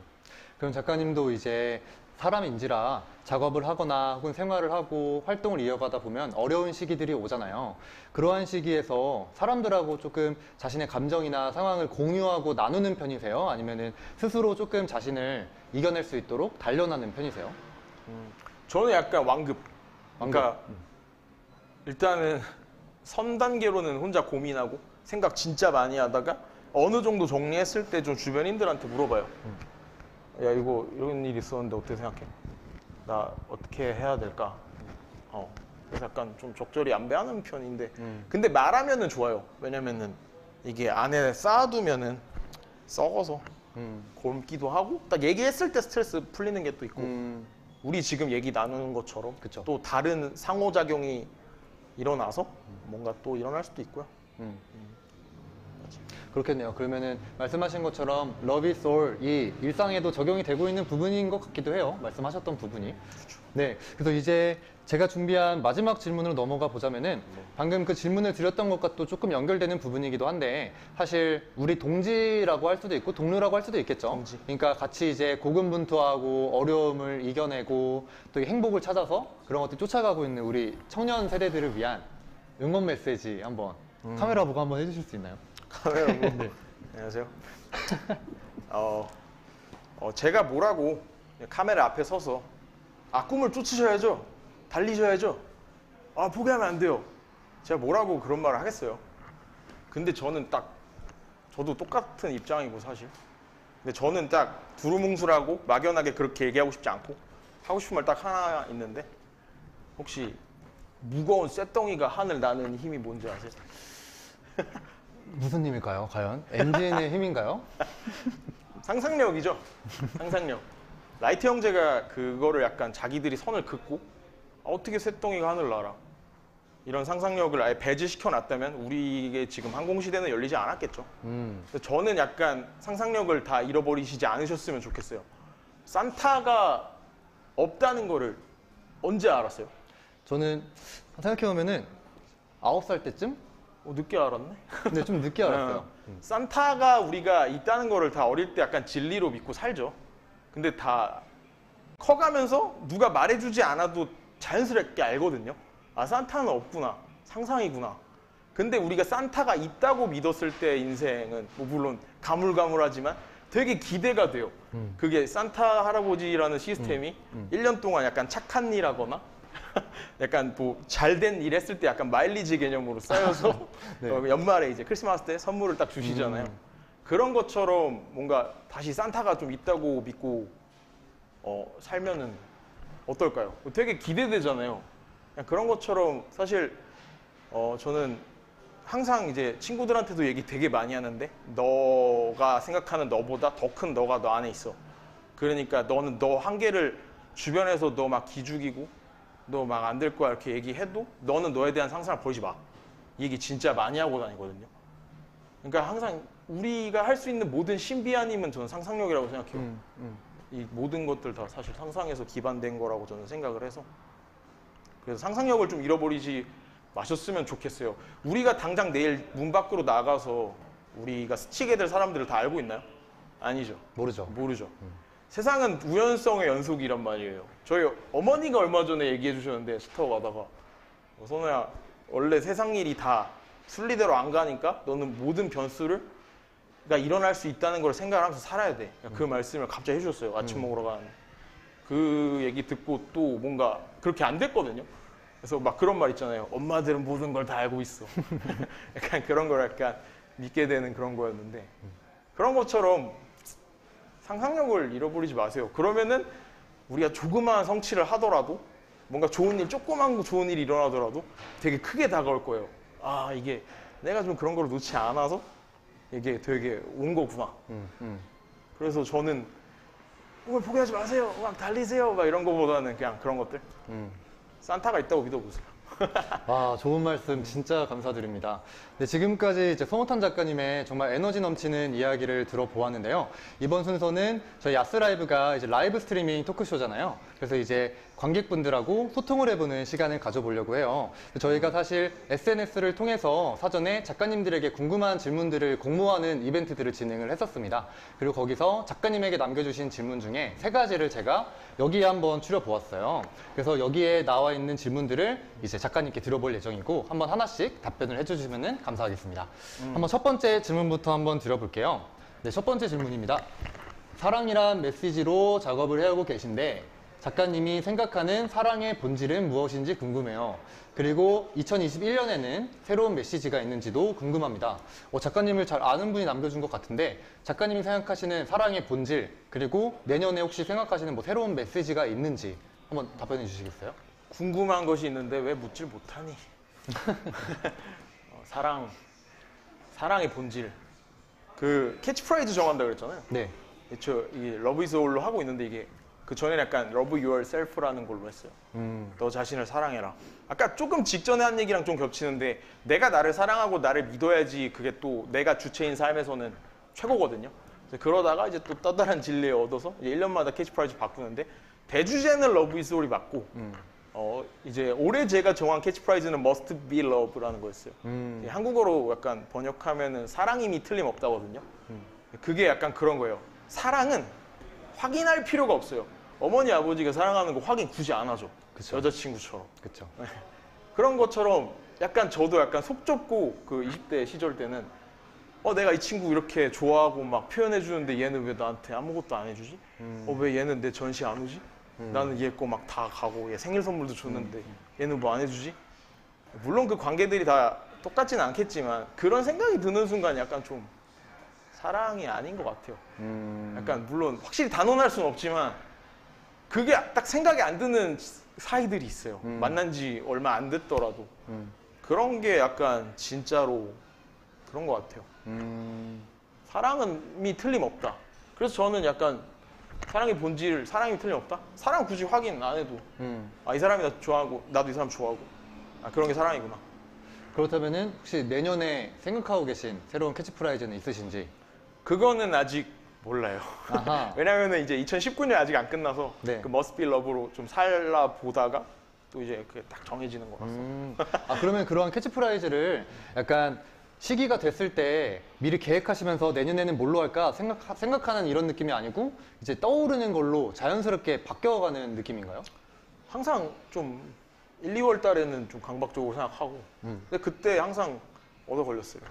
그럼 작가님도 이제 사람인지라 작업을 하거나 혹은 생활을 하고 활동을 이어가다 보면 어려운 시기들이 오잖아요. 그러한 시기에서 사람들하고 조금 자신의 감정이나 상황을 공유하고 나누는 편이세요? 아니면은 스스로 조금 자신을 이겨낼 수 있도록 단련하는 편이세요? 저는 약간 완급. 그러니까 완급. 일단은 선 단계로는 혼자 고민하고 생각 진짜 많이 하다가 어느 정도 정리했을 때 좀 주변인들한테 물어봐요. 야, 이거 이런 일이 있었는데 어떻게 생각해? 나 어떻게 해야 될까? 그래서 약간 좀 적절히 안배하는 편인데 근데 말하면은 좋아요. 왜냐면은 이게 안에 쌓아두면은 썩어서 곪기도 하고 딱 얘기했을 때 스트레스 풀리는 게 또 있고 우리 지금 얘기 나누는 것처럼 그쵸. 또 다른 상호작용이 일어나서 뭔가 또 일어날 수도 있고요. 그렇겠네요. 그러면은 말씀하신 것처럼 Love is all이 일상에도 적용이 되고 있는 부분인 것 같기도 해요. 말씀하셨던 부분이. 네. 그래서 이제 제가 준비한 마지막 질문으로 넘어가 보자면은 방금 그 질문을 드렸던 것과 또 조금 연결되는 부분이기도 한데 사실 우리 동지라고 할 수도 있고 동료라고 할 수도 있겠죠. 동지. 그러니까 같이 이제 고군분투하고 어려움을 이겨내고 또 행복을 찾아서 그런 것들 쫓아가고 있는 우리 청년 세대들을 위한 응원 메시지 한번 카메라 보고 한번 해주실 수 있나요? 카메라 보고. 네. 안녕하세요. 제가 뭐라고 카메라 앞에 서서 꿈을 쫓으셔야죠. 달리셔야죠. 포기하면 안 돼요. 제가 뭐라고 그런 말을 하겠어요. 근데 저는 저도 똑같은 입장이고 사실. 근데 저는 딱 두루뭉술하고 막연하게 그렇게 얘기하고 싶지 않고 하고 싶은 말 딱 하나 있는데 혹시 무거운 쇳덩이가 하늘 나는 힘이 뭔지 아세요? 무슨 힘일까요? 과연? 엔진의 힘인가요? 상상력이죠. 상상력. 라이트 형제가 그거를 약간 자기들이 선을 긋고 어떻게 쇳덩이가 하늘 날아. 이런 상상력을 아예 배제시켜 놨다면 우리의 지금 항공시대는 열리지 않았겠죠. 그래서 저는 약간 상상력을 다 잃어버리시지 않으셨으면 좋겠어요. 산타가 없다는 거를 언제 알았어요? 저는 생각해보면은 9살 때쯤? 늦게 알았네. 근데 좀 늦게 알았어요. 산타가 우리가 있다는 거를 다 어릴 때 약간 진리로 믿고 살죠. 근데 다 커가면서 누가 말해주지 않아도 자연스럽게 알거든요. 산타는 없구나. 상상이구나. 근데 우리가 산타가 있다고 믿었을 때 인생은 물론 가물가물하지만 되게 기대가 돼요. 그게 산타 할아버지라는 시스템이 1년 동안 약간 착한 일 하거나 약간 잘된 일 했을 때 약간 마일리지 개념으로 쌓여서 네. 연말에 이제 크리스마스 때 선물을 딱 주시잖아요. 그런 것처럼 뭔가 다시 산타가 좀 있다고 믿고 살면은 어떨까요? 되게 기대되잖아요. 그냥 그런 것처럼 사실 저는 항상 이제 친구들한테도 얘기 되게 많이 하는데 너가 생각하는 너보다 더 큰 너가 너 안에 있어. 그러니까 너는 너 한계를 주변에서 너 막 기죽이고 너 막 안 될 거야 이렇게 얘기해도 너는 너에 대한 상상을 버리지 마. 이 얘기 진짜 많이 하고 다니거든요. 그러니까 항상 우리가 할 수 있는 모든 신비한 힘은 저는 상상력이라고 생각해요. 이 모든 것들 다 사실 상상에서 기반된 거라고 저는 생각을 해서 그래서 상상력을 좀 잃어버리지 마셨으면 좋겠어요. 우리가 당장 내일 문 밖으로 나가서 우리가 스치게 될 사람들을 다 알고 있나요? 아니죠. 모르죠. 세상은 우연성의 연속이란 말이에요. 저희 어머니가 얼마 전에 얘기해 주셨는데 차 가다가 선호야 원래 세상 일이 다 순리대로 안 가니까 너는 모든 변수를 일어날 수 있다는 걸 생각하면서 살아야 돼. 그 말씀을 갑자기 해주셨어요. 아침 먹으러 가는. 그 얘기 듣고 또 뭔가 그렇게 안 됐거든요. 그래서 막 그런 말 있잖아요. 엄마들은 모든 걸 다 알고 있어. 약간 그런 걸 약간 믿게 되는 그런 거였는데 그런 것처럼 상상력을 잃어버리지 마세요. 그러면은 우리가 조그마한 성취를 하더라도 뭔가 좋은 일, 조그만 좋은 일이 일어나더라도 되게 크게 다가올 거예요. 아, 이게 내가 좀 그런 걸 놓지 않아서 이게 되게 온 거구나. 그래서 저는 오늘 포기하지 마세요. 막 달리세요. 막 이런 거보다는 그냥 그런 것들. 산타가 있다고 믿어보세요. 와, 좋은 말씀 진짜 감사드립니다. 네, 지금까지 이제 송호탄 작가님의 정말 에너지 넘치는 이야기를 들어보았는데요. 이번 순서는 저희 야스라이브가 이제 라이브 스트리밍 토크쇼잖아요. 그래서 이제 관객분들하고 소통을 해보는 시간을 가져보려고 해요. 저희가 사실 SNS를 통해서 사전에 작가님들에게 궁금한 질문들을 공모하는 이벤트들을 진행을 했었습니다. 그리고 거기서 작가님에게 남겨주신 질문 중에 3가지를 제가 여기에 한번 추려보았어요. 그래서 여기에 나와 있는 질문들을 이제 작가님께 들어볼 예정이고 한번 하나씩 답변을 해주시면 감사하겠습니다. 한번 첫 번째 질문부터 한번 드려볼게요. 네, 첫 번째 질문입니다. 사랑이란 메시지로 작업을 해오고 계신데 작가님이 생각하는 사랑의 본질은 무엇인지 궁금해요. 그리고 2021년에는 새로운 메시지가 있는지도 궁금합니다. 작가님을 잘 아는 분이 남겨준 것 같은데 작가님이 생각하시는 사랑의 본질 그리고 내년에 혹시 생각하시는 뭐 새로운 메시지가 있는지 한번 답변해 주시겠어요? 궁금한 것이 있는데 왜 묻질 못하니? 사랑의 본질. 그 캐치프라이즈 정한다 그랬잖아요. 네. 저 이게 러브 이즈 올로 하고 있는데 이게 그 전에는 약간 러브 유얼셀프라는 걸로 했어요. 너 자신을 사랑해라. 아까 조금 직전에 한 얘기랑 좀 겹치는데 내가 나를 사랑하고 나를 믿어야지 그게 또 내가 주체인 삶에서는 최고거든요. 그러다가 이제 또 떠다른 진리에 얻어서 이제 1년마다 캐치프라이즈 바꾸는데 대주제는 러브 이즈 올이 맞고 이제 올해 제가 정한 캐치프라이즈는 must be love라는 거였어요. 한국어로 약간 번역하면은 사랑임이 틀림없다거든요. 그게 약간 그런 거예요. 사랑은 확인할 필요가 없어요. 어머니 아버지가 사랑하는 거 확인 굳이 안 하죠. 그쵸. 여자친구처럼. 그렇죠. 그런 것처럼 약간 저도 약간 속 좁고 그 20대 시절 때는 내가 이 친구 이렇게 좋아하고 막 표현해 주는데 얘는 왜 나한테 아무것도 안 해주지? 왜 얘는 내 전시 안 오지? 나는 얘 거 막 다 가고 얘 생일 선물도 줬는데 얘는 뭐 안 해주지? 물론 그 관계들이 다 똑같지는 않겠지만 그런 생각이 드는 순간 약간 좀 사랑이 아닌 것 같아요. 약간 물론 확실히 단언할 수는 없지만 그게 딱 생각이 안 드는 사이들이 있어요. 만난 지 얼마 안 됐더라도 그런 게 약간 진짜로 그런 것 같아요. 사랑이 틀림없다. 그래서 저는 약간 사랑의 본질, 사랑이 틀림없다? 사랑 굳이 확인 안 해도 이 사람이 나 좋아하고 나도 이 사람 좋아하고 그런 게 사랑이구나. 그렇다면은 혹시 내년에 생각하고 계신 새로운 캐치프라이즈는 있으신지? 그거는 아직 몰라요. 왜냐면은 이제 2019년 아직 안 끝나서 네. 그 Must Be Love로 좀 살라 보다가 또 이제 그게 딱 정해지는 거라서. 그러면 그러한 캐치프라이즈를 약간 시기가 됐을 때 미리 계획하시면서 내년에는 뭘로 할까 생각하는 이런 느낌이 아니고 이제 떠오르는 걸로 자연스럽게 바뀌어가는 느낌인가요? 항상 좀 1, 2월 달에는 좀 강박적으로 생각하고 근데 그때 항상 얻어 걸렸어요.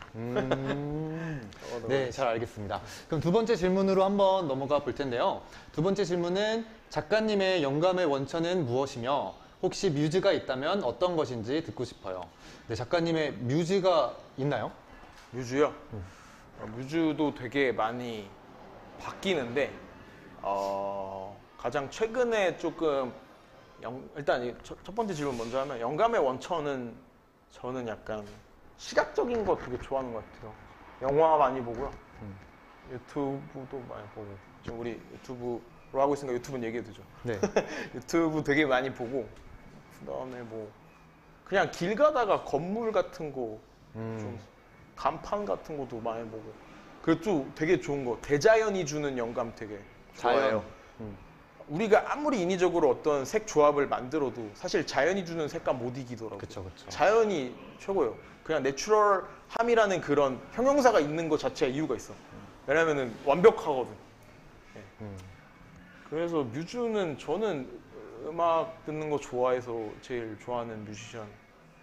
네, 잘 알겠습니다. 그럼 두 번째 질문으로 한번 넘어가 볼 텐데요. 두 번째 질문은 작가님의 영감의 원천은 무엇이며 혹시 뮤즈가 있다면 어떤 것인지 듣고 싶어요. 네, 작가님의 뮤즈가 있나요? 뮤즈요? 뮤즈도 되게 많이 바뀌는데 가장 최근에 조금 일단 첫 번째 질문 먼저 하면 영감의 원천은 저는 약간 시각적인 거 되게 좋아하는 것 같아요. 영화 많이 보고요. 유튜브도 많이 보고 지금 우리 유튜브로 하고 있으니까 유튜브는 얘기해도 되죠. 네. 유튜브 되게 많이 보고 그다음에 뭐 그냥 길 가다가 건물 같은 거 좀 간판 같은 것도 많이 보고 그리고 또 되게 좋은 거 대자연이 주는 영감 되게 좋아해요. 우리가 아무리 인위적으로 어떤 색 조합을 만들어도 사실 자연이 주는 색감 못 이기더라고요. 그쵸, 그쵸. 자연이 최고예요. 그냥 내추럴함이라는 그런 형용사가 있는 것 자체에 이유가 있어. 왜냐면은 완벽하거든. 네. 그래서 뮤즈는 저는 음악 듣는 거 좋아해서 제일 좋아하는 뮤지션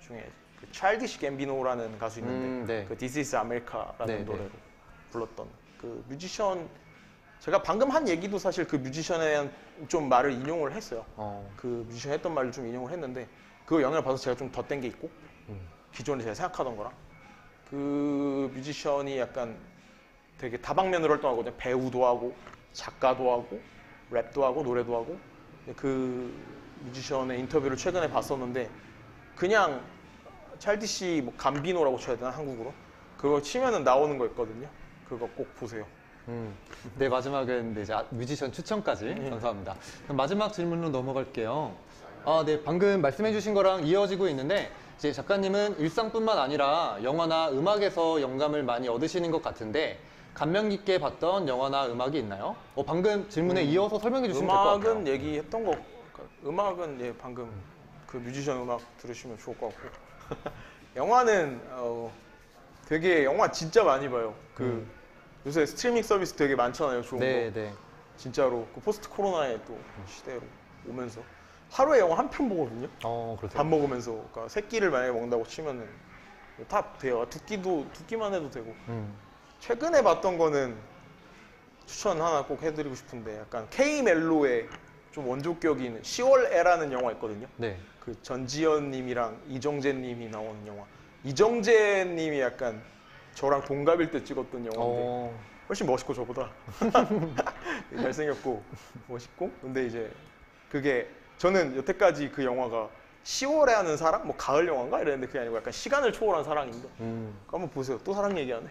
중에 그 찰디시 갬비노라는 가수 있는데 네. 그 This is America라는 네, 노래로 네. 불렀던 그 뮤지션 제가 방금 한 얘기도 사실 그 뮤지션에 대한 좀 말을 인용을 했어요. 그 뮤지션 했던 말을 좀 인용을 했는데 그 영향을 받아서 제가 좀 덧댄 게 있고 기존에 제가 생각하던 거랑 그 뮤지션이 약간 되게 다방면으로 활동하거든요. 배우도 하고 작가도 하고 랩도 하고 노래도 하고 그 뮤지션의 인터뷰를 최근에 봤었는데 그냥 찰디시 뭐 감비노라고 쳐야 되나 한국어로 그거 치면은 나오는 거 있거든요. 그거 꼭 보세요. 네, 마지막은 네, 이제 뮤지션 추천까지 감사합니다. 그럼 마지막 질문으로 넘어갈게요. 네, 방금 말씀해주신 거랑 이어지고 있는데 이제 작가님은 일상뿐만 아니라 영화나 음악에서 영감을 많이 얻으시는 것 같은데 감명 깊게 봤던 영화나 음악이 있나요? 방금 질문에 이어서 설명해 주시면 될 것 같아요. 음악은 얘기했던 거, 음악은 예 방금 그 뮤지션 음악 들으시면 좋을 것 같고 영화는 되게 영화 진짜 많이 봐요. 요새 스트리밍 서비스 되게 많잖아요. 좋은 네, 거. 네. 진짜로 그 포스트 코로나의 또 시대로 오면서 하루에 영화 한 편 보거든요. 그렇죠. 밥 먹으면서 그러니까 세 끼를 만약에 먹는다고 치면은 다 돼요. 두 끼만 해도 되고. 최근에 봤던 거는 추천 하나 꼭 해드리고 싶은데 약간 K 멜로의 좀 원조격인 10월애라는 영화 있거든요. 네. 그 전지현님이랑 이정재님이 나오는 영화. 이정재님이 약간 저랑 동갑일 때 찍었던 영화인데 훨씬 멋있고 저보다 잘생겼고 멋있고 근데 이제 그게 저는 여태까지 그 영화가 10월에 하는 사랑? 뭐 가을 영화인가? 이랬는데 그게 아니고 약간 시간을 초월한 사랑인데 그거 한번 보세요. 또 사랑 얘기하네.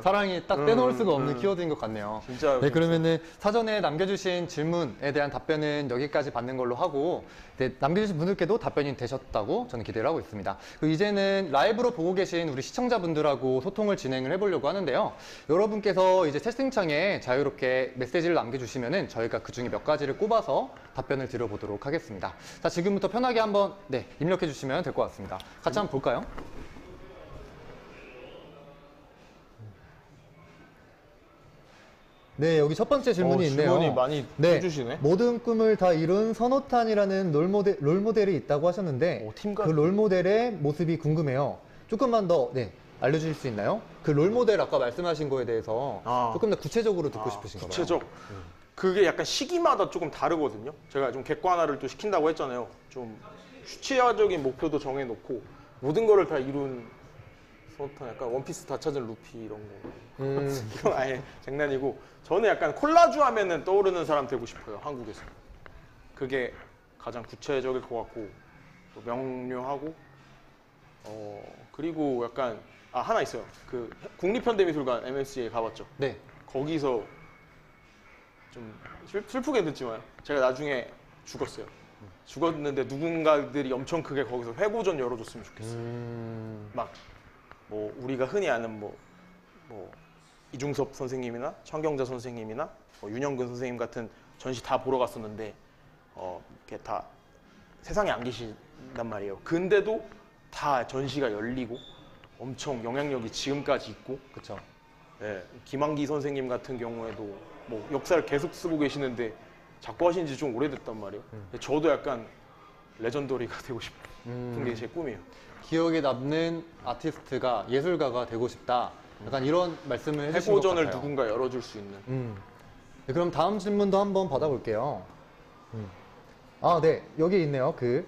사랑이 딱 빼놓을 수가 없는 키워드인 것 같네요. 진짜. 네, 그러면은 사전에 남겨주신 질문에 대한 답변은 여기까지 받는 걸로 하고 네, 남겨주신 분들께도 답변이 되셨다고 저는 기대를 하고 있습니다. 그리고 이제는 라이브로 보고 계신 우리 시청자분들하고 소통을 진행을 해보려고 하는데요. 여러분께서 이제 채팅창에 자유롭게 메시지를 남겨주시면은 저희가 그 중에 몇 가지를 꼽아서 답변을 드려보도록 하겠습니다. 자, 지금부터 편하게 한번 입력해 주시면 될 것 같습니다. 같이 한번 볼까요? 네, 여기 첫 번째 질문이 있네요. 질문이 많이 해주시네. 모든 꿈을 다 이룬 선호탄이라는 롤모델이 있다고 하셨는데 팀과 그 롤모델의 모습이 궁금해요. 조금만 더 알려주실 수 있나요? 그 롤모델 아까 말씀하신 거에 대해서 조금 더 구체적으로 듣고 싶으신가 봐요. 구체적. 그게 약간 시기마다 조금 다르거든요. 제가 좀 객관화를 또 시킨다고 했잖아요. 좀 수치화적인 목표도 정해놓고 모든 거를 다 이룬 선호탄, 약간 원피스 다 찾은 루피 이런 거. 이건 아예 장난이고 저는 약간 콜라주 하면은 떠오르는 사람 되고 싶어요. 한국에서. 그게 가장 구체적일 것 같고 또 명료하고 그리고 약간 하나 있어요. 그 국립현대미술관 MSC에 가봤죠. 네. 거기서 좀 슬프게 듣지만 제가 나중에 죽었어요. 죽었는데 누군가들이 엄청 크게 거기서 회고전 열어줬으면 좋겠어요. 막 뭐 우리가 흔히 아는 뭐 이중섭 선생님이나 청경자 선생님이나 윤영근 선생님 같은 전시 다 보러 갔었는데 이렇게 다 세상에 안 계신단 말이에요. 근데도 다 전시가 열리고 엄청 영향력이 지금까지 있고. 그렇죠. 네, 김한기 선생님 같은 경우에도 뭐 역사를 계속 쓰고 계시는데 작고하신 지 좀 오래됐단 말이에요. 저도 약간 레전더리가 되고 싶은 게 제 꿈이에요. 기억에 남는 아티스트가 예술가가 되고 싶다. 약간 이런 말씀을 해주신 것 같아요. 해고전을 누군가 열어줄 수 있는. 네, 그럼 다음 질문도 한번 받아볼게요. 네, 여기 있네요. 그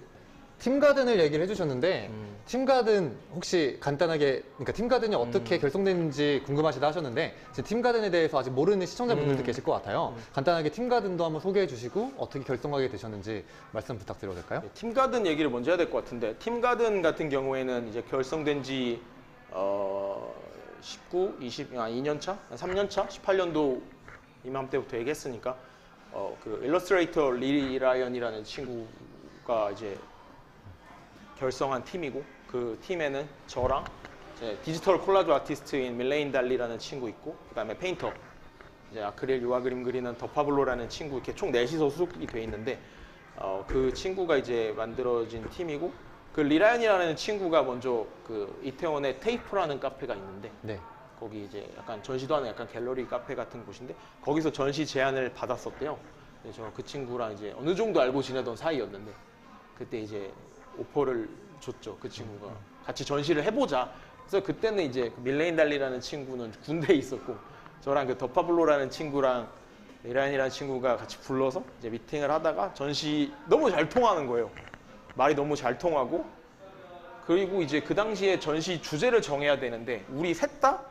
팀가든을 얘기를 해주셨는데 팀가든 혹시 간단하게 그러니까 팀가든이 어떻게 결성됐는지 궁금하시다 하셨는데 팀가든에 대해서 아직 모르는 시청자분들도 계실 것 같아요. 간단하게 팀가든도 한번 소개해 주시고 어떻게 결성하게 되셨는지 말씀 부탁드려도 될까요? 네, 팀가든 얘기를 먼저 해야 될 것 같은데 팀가든 같은 경우에는 이제 결성된 지 2년 차? 3년 차? 18년도 이맘때부터 얘기했으니까 그 일러스트레이터 리 라이언이라는 친구가 이제 결성한 팀이고 그 팀에는 저랑 이제 디지털 콜라주 아티스트인 밀레인 달리라는 친구 있고 그다음에 페인터 이제 아크릴 유화 그림 그리는 더 파블로라는 친구 이렇게 총 넷이서 수속이 돼 있는데 그 친구가 이제 만들어진 팀이고 그 리라이언이라는 친구가 먼저 그 이태원에 테이프라는 카페가 있는데 거기 이제 약간 전시도 하는 약간 갤러리 카페 같은 곳인데 거기서 전시 제안을 받았었대요. 저 그 친구랑 이제 어느 정도 알고 지내던 사이였는데 그때 이제 오퍼를 줬죠. 그 친구가 같이 전시를 해보자. 그래서 그때는 이제 그 밀레인 달리라는 친구는 군대에 있었고 저랑 그 더파블로라는 친구랑 리라이언이라는 친구가 같이 불러서 이제 미팅을 하다가 전시 너무 잘 통하는 거예요. 말이 너무 잘 통하고 그리고 이제 그 당시에 전시 주제를 정해야 되는데 우리 셋 다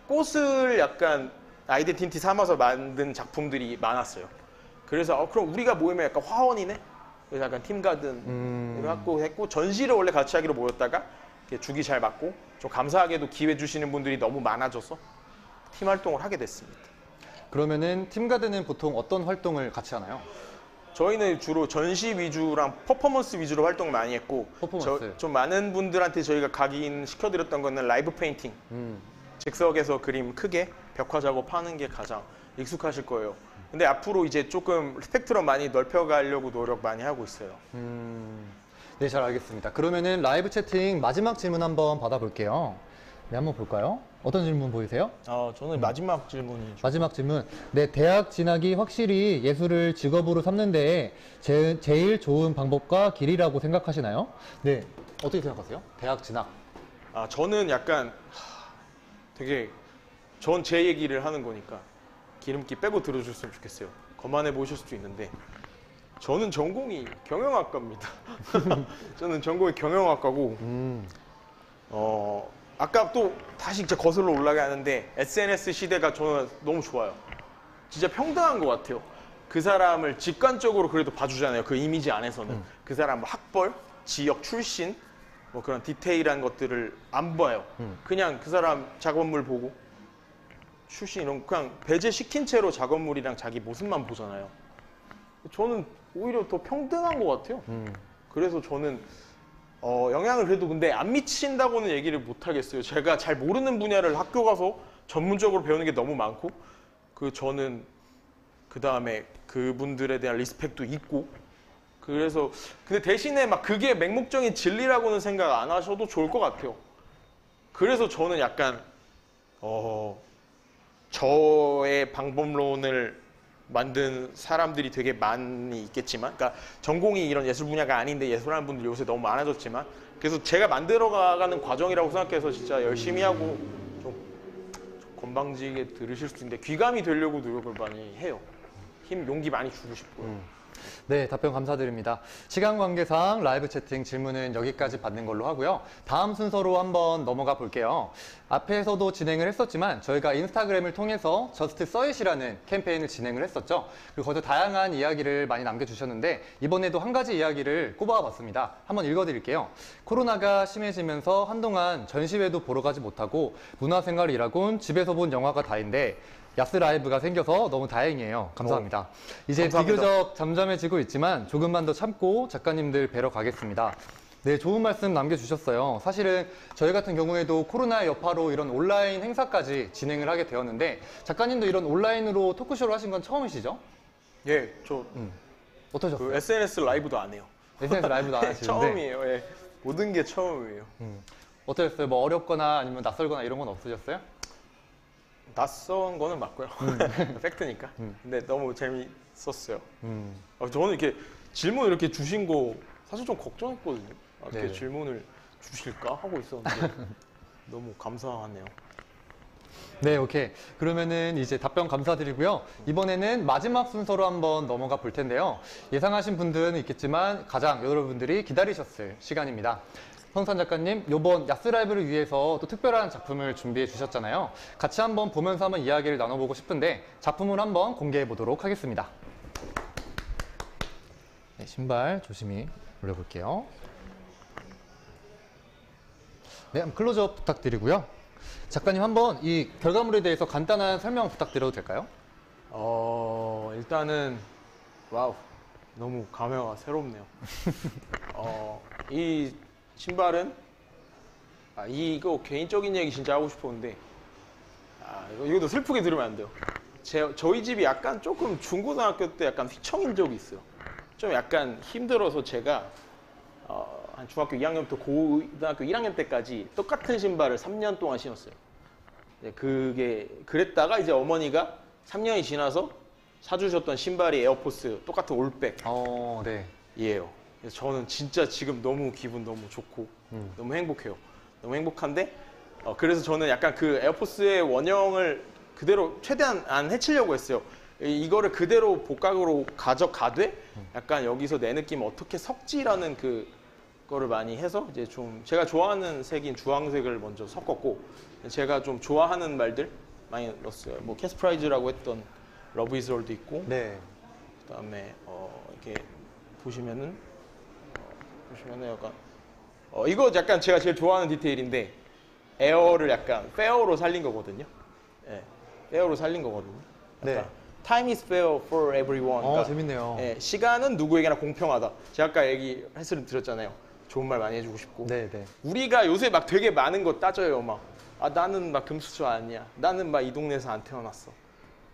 꽃을 약간 아이덴티티 삼아서 만든 작품들이 많았어요. 그래서 그럼 우리가 모이면 약간 화원이네? 그래서 약간 팀가든 갖고 했고 전시를 원래 같이 하기로 모였다가 이렇게 주기 잘 맞고 좀 감사하게도 기회 주시는 분들이 너무 많아져서 팀 활동을 하게 됐습니다. 그러면은 팀가드는 보통 어떤 활동을 같이 하나요? 저희는 주로 전시 위주랑 퍼포먼스 위주로 활동을 많이 했고 퍼포먼스. 좀 많은 분들한테 저희가 각인시켜드렸던 거는 라이브 페인팅 즉석에서 그림 크게 벽화 작업하는 게 가장 익숙하실 거예요. 근데 앞으로 이제 조금 스펙트럼 많이 넓혀가려고 노력 많이 하고 있어요. 네, 잘 알겠습니다. 그러면은 라이브 채팅 마지막 질문 한번 받아볼게요. 네, 한번 볼까요? 어떤 질문 보이세요? 저는 마지막 질문이 마지막 질문. 네, 대학 진학이 확실히 예술을 직업으로 삼는데 제일 좋은 방법과 길이라고 생각하시나요? 네, 어떻게 생각하세요? 대학 진학. 저는 약간 되게 전 제 얘기를 하는 거니까 기름기 빼고 들어줬으면 좋겠어요. 거만해 보실 수도 있는데 저는 전공이 경영학과입니다. 저는 전공이 경영학과고 아까 또 다시 진짜 거슬러 올라가는데 SNS 시대가 저는 너무 좋아요. 진짜 평등한 것 같아요. 그 사람을 직관적으로 그래도 봐주잖아요. 그 이미지 안에서는 그 사람 뭐 학벌, 지역 출신 뭐 그런 디테일한 것들을 안 봐요. 그냥 그 사람 작업물 보고 출신 이런 거 그냥 배제시킨 채로 작업물이랑 자기 모습만 보잖아요. 저는 오히려 더 평등한 것 같아요. 그래서 저는 영향을 그래도 근데 안 미친다고는 얘기를 못 하겠어요. 제가 잘 모르는 분야를 학교 가서 전문적으로 배우는 게 너무 많고 저는 그 다음에 그분들에 대한 리스펙도 있고 그래서 근데 대신에 막 그게 맹목적인 진리라고는 생각 안 하셔도 좋을 것 같아요. 그래서 저는 약간 저의 방법론을 만든 사람들이 되게 많이 있겠지만 그러니까 전공이 이런 예술 분야가 아닌데 예술하는 분들이 요새 너무 많아졌지만 그래서 제가 만들어가는 과정이라고 생각해서 진짜 열심히 하고 좀 건방지게 들으실 수도 있는데 귀감이 되려고 노력을 많이 해요. 용기 많이 주고 싶고요. 네, 답변 감사드립니다. 시간 관계상 라이브 채팅 질문은 여기까지 받는 걸로 하고요. 다음 순서로 한번 넘어가 볼게요. 앞에서도 진행을 했었지만 저희가 인스타그램을 통해서 저스트 서잇이라는 캠페인을 진행을 했었죠. 그리고 거기서 다양한 이야기를 많이 남겨주셨는데 이번에도 한 가지 이야기를 꼽아봤습니다. 한번 읽어드릴게요. 코로나가 심해지면서 한동안 전시회도 보러 가지 못하고 문화생활을 일하곤 집에서 본 영화가 다인데 야스라이브가 생겨서 너무 다행이에요. 감사합니다. 이제 감사합니다. 비교적 잠잠해지고 있지만 조금만 더 참고 작가님들 뵈러 가겠습니다. 네, 좋은 말씀 남겨주셨어요. 사실은 저희 같은 경우에도 코로나의 여파로 이런 온라인 행사까지 진행을 하게 되었는데 작가님도 이런 온라인으로 토크쇼를 하신 건 처음이시죠? 예, 저 어떠셨어요? SNS 라이브도 안 해요. SNS 라이브도 안 하시는데 처음이에요. 예. 모든 게 처음이에요. 어떠셨어요? 뭐 어렵거나 아니면 낯설거나 이런 건 없으셨어요? 낯선 거는 맞고요. 팩트니까. 근데 너무 재밌었어요. 저는 이렇게 질문 이렇게 주신 거 사실 좀 걱정했거든요. 이렇게 네네. 질문을 주실까 하고 있었는데 너무 감사하네요. 네, 오케이. 그러면은 이제 답변 감사드리고요. 이번에는 마지막 순서로 한번 넘어가 볼 텐데요. 예상하신 분들은 있겠지만 가장 여러분들이 기다리셨을 시간입니다. 성산 작가님, 이번 야스라이브를 위해서 또 특별한 작품을 준비해 주셨잖아요. 같이 한번 보면서 한번 이야기를 나눠보고 싶은데 작품을 한번 공개해 보도록 하겠습니다. 네, 신발 조심히 올려볼게요. 네, 클로즈업 부탁드리고요. 작가님 한번 이 결과물에 대해서 간단한 설명 부탁드려도 될까요? 일단은 와우 너무 감회가 새롭네요. 이 신발은 이거 개인적인 얘기 진짜 하고 싶었는데 이것도 슬프게 들으면 안 돼요. 저희 집이 약간 조금 중고등학교 때 약간 휘청인 적이 있어요. 좀 약간 힘들어서 제가 한 중학교 2학년부터 고등학교 1학년 때까지 똑같은 신발을 3년 동안 신었어요. 그게 그랬다가 이제 어머니가 3년이 지나서 사주셨던 신발이 에어포스 똑같은 올백. 네. 이에요. 그래서 저는 진짜 지금 너무 기분 너무 좋고 너무 행복해요. 너무 행복한데 그래서 저는 약간 그 에어포스의 원형을 그대로 최대한 안 해치려고 했어요. 이거를 그대로 복각으로 가져가되 약간 여기서 내 느낌 어떻게 섞지라는 그거를 많이 해서 이제 좀 제가 좋아하는 색인 주황색을 먼저 섞었고 제가 좀 좋아하는 말들 많이 넣었어요. 뭐 캐스프라이즈라고 했던 러브 이즈 올도 있고 네. 그다음에 이렇게 보시면은 약간 이거 약간 제가 제일 좋아하는 디테일인데 에어를 약간 페어로 살린 거거든요. 예, 페어로 살린 거거든요. 네. Time is fair for everyone. 그러니까, 재밌네요. 예, 시간은 누구에게나 공평하다. 제가 아까 말씀을 드렸잖아요. 좋은 말 많이 해주고 싶고. 네, 네. 우리가 요새 막 되게 많은 거 따져요. 막 나는 막 금수저 아니야. 나는 막 이 동네에서 안 태어났어.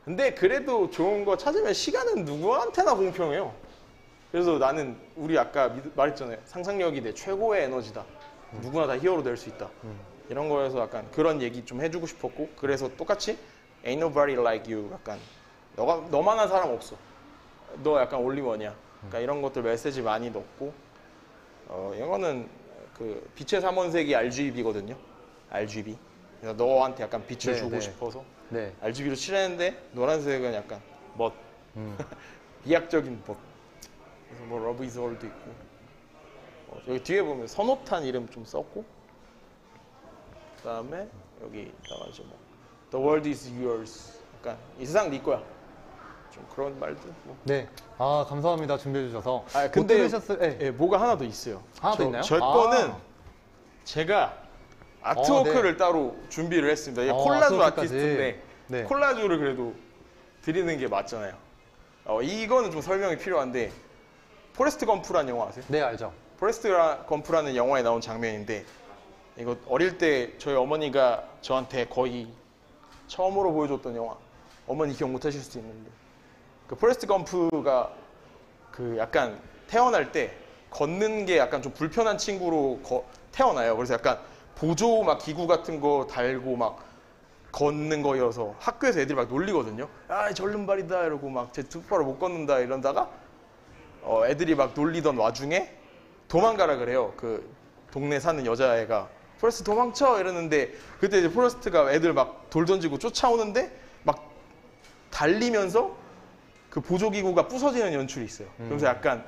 근데 그래도 좋은 거 찾으면 시간은 누구한테나 공평해요. 그래서 나는 우리 아까 말했잖아요. 상상력이 내 최고의 에너지다. 누구나 다 히어로 될 수 있다. 이런 거에서 약간 그런 얘기 좀 해주고 싶었고, 그래서 똑같이 Ain't nobody like you. 약간 너만한 사람 없어. 너 약간 올리원이야. 그러니까 이런 것들 메시지 많이 넣고, 이거는 그 빛의 삼원색이 RGB거든요. RGB. 그래서 너한테 약간 빛을 네, 주고 네. 싶어서 네. RGB로 칠했는데 노란색은 약간 멋. 비약적인 멋. 그래서 뭐 러브 이즈 올도 있고, 여기 뒤에 보면 선호탄 이름 좀 썼고, 그다음에 여기다가 이제 뭐 The world is yours. 약간 이 세상 네 거야. 좀 그런 말들. 뭐. 네. 감사합니다. 준비해 주셔서. 근데 못 들으셨을 때 예, 뭐가 하나 더 있어요. 하나 더 있나요? 저 거는 제가 아트워크를 네. 따로 준비를 했습니다. 이게 아트워크까지. 콜라주 아티스트인데 네. 콜라주를 그래도 드리는 게 맞잖아요. 이거는 좀 설명이 필요한데, 포레스트 검프라는 영화 아세요? 네, 알죠. 포레스트 검프라는 영화에 나온 장면인데, 이거 어릴 때 저희 어머니가 저한테 거의 처음으로 보여줬던 영화. 어머니 기억 못 하실 수도 있는데, 그 포레스트 검프가 그 약간 태어날 때 걷는 게 약간 좀 불편한 친구로 태어나요. 그래서 약간 보조 막 기구 같은 거 달고 막 걷는 거여서 학교에서 애들이 막 놀리거든요. 절름발이다 이러고 막 제 똑바로 못 걷는다 이런다가 애들이 막 놀리던 와중에 도망가라 그래요. 그 동네 사는 여자애가 포레스트 도망쳐 이러는데, 그때 이제 포레스트가 애들 막 돌 던지고 쫓아오는데 막 달리면서 그 보조기구가 부서지는 연출이 있어요. 그래서 약간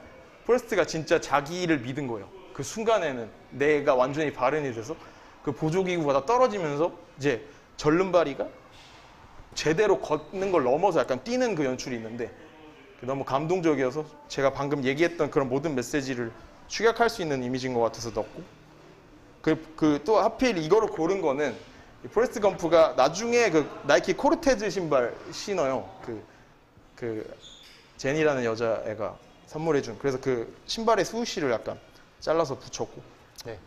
포레스트가 진짜 자기를 믿은 거예요. 그 순간에는 내가 완전히 발현이 돼서 그 보조기구가 다 떨어지면서 이제 절름발이가 제대로 걷는 걸 넘어서 약간 뛰는 그 연출이 있는데, 너무 감동적이어서 제가 방금 얘기했던 그런 모든 메시지를 축약할 수 있는 이미지인 것 같아서 넣었고, 또 하필 이거를 고른 거는 포레스트 검프가 나중에 그 나이키 코르테즈 신발 신어요. 그 제니라는 여자애가 선물해준. 그래서 그 신발의 수시를 약간 잘라서 붙였고. 네.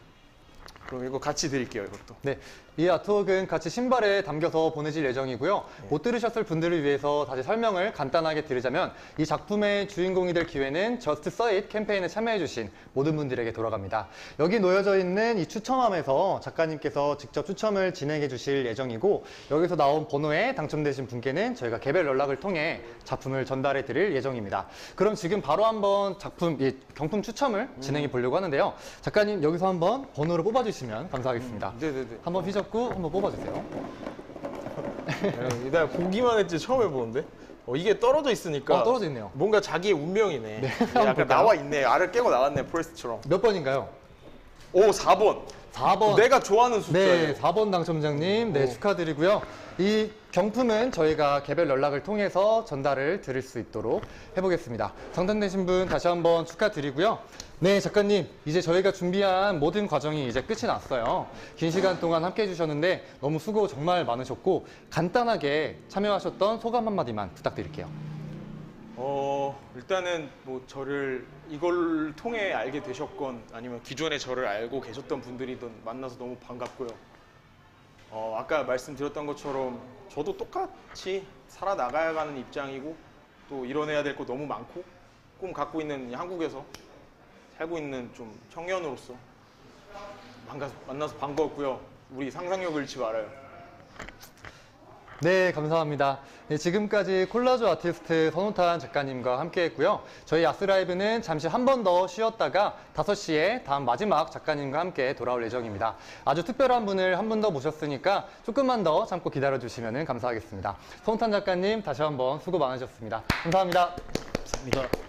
그럼 이거 같이 드릴게요, 이것도. 네, 이 아트웍은 같이 신발에 담겨서 보내질 예정이고요. 못 들으셨을 분들을 위해서 다시 설명을 간단하게 드리자면, 이 작품의 주인공이 될 기회는 Just Say It 캠페인에 참여해주신 모든 분들에게 돌아갑니다. 여기 놓여져 있는 이 추첨함에서 작가님께서 직접 추첨을 진행해 주실 예정이고, 여기서 나온 번호에 당첨되신 분께는 저희가 개별 연락을 통해 작품을 전달해 드릴 예정입니다. 그럼 지금 바로 한번 경품 추첨을 진행해 보려고 하는데요. 작가님, 여기서 한번 번호를 뽑아주시면 감사하겠습니다. 네네네. 한번 휘젓고 한번 뽑아주세요. 내가 보기만 했지 처음 해보는데. 이게 떨어져 있으니까 떨어져 있네요. 뭔가 자기의 운명이네. 네, 약간 볼까요? 나와 있네. 알을 깨고 나갔네, 포레스트처럼. 몇 번인가요? 오, 4번. 4번. 내가 좋아하는 숫자예요. 네, 4번 당첨자님. 네, 축하드리고요. 이 경품은 저희가 개별 연락을 통해서 전달을 드릴 수 있도록 해보겠습니다. 당첨되신 분 다시 한번 축하드리고요. 네, 작가님, 이제 저희가 준비한 모든 과정이 이제 끝이 났어요. 긴 시간 동안 함께 해주셨는데 너무 수고 정말 많으셨고, 간단하게 참여하셨던 소감 한마디만 부탁드릴게요. 일단은 뭐 저를 이걸 통해 알게 되셨건 아니면 기존에 저를 알고 계셨던 분들이든 만나서 너무 반갑고요. 아까 말씀드렸던 것처럼 저도 똑같이 살아나가야 하는 입장이고, 또 이뤄내야 될 거 너무 많고, 꿈 갖고 있는 한국에서 살고 있는 좀 청년으로서 만나서 반가웠고요. 우리 상상력을 잃지 말아요. 네, 감사합니다. 네, 지금까지 콜라주 아티스트 선호탄 작가님과 함께 했고요. 저희 야스라이브는 잠시 한 번 더 쉬었다가 5시에 다음 마지막 작가님과 함께 돌아올 예정입니다. 아주 특별한 분을 한 분 더 모셨으니까 조금만 더 참고 기다려주시면 감사하겠습니다. 선호탄 작가님, 다시 한번 수고 많으셨습니다. 감사합니다. 감사합니다.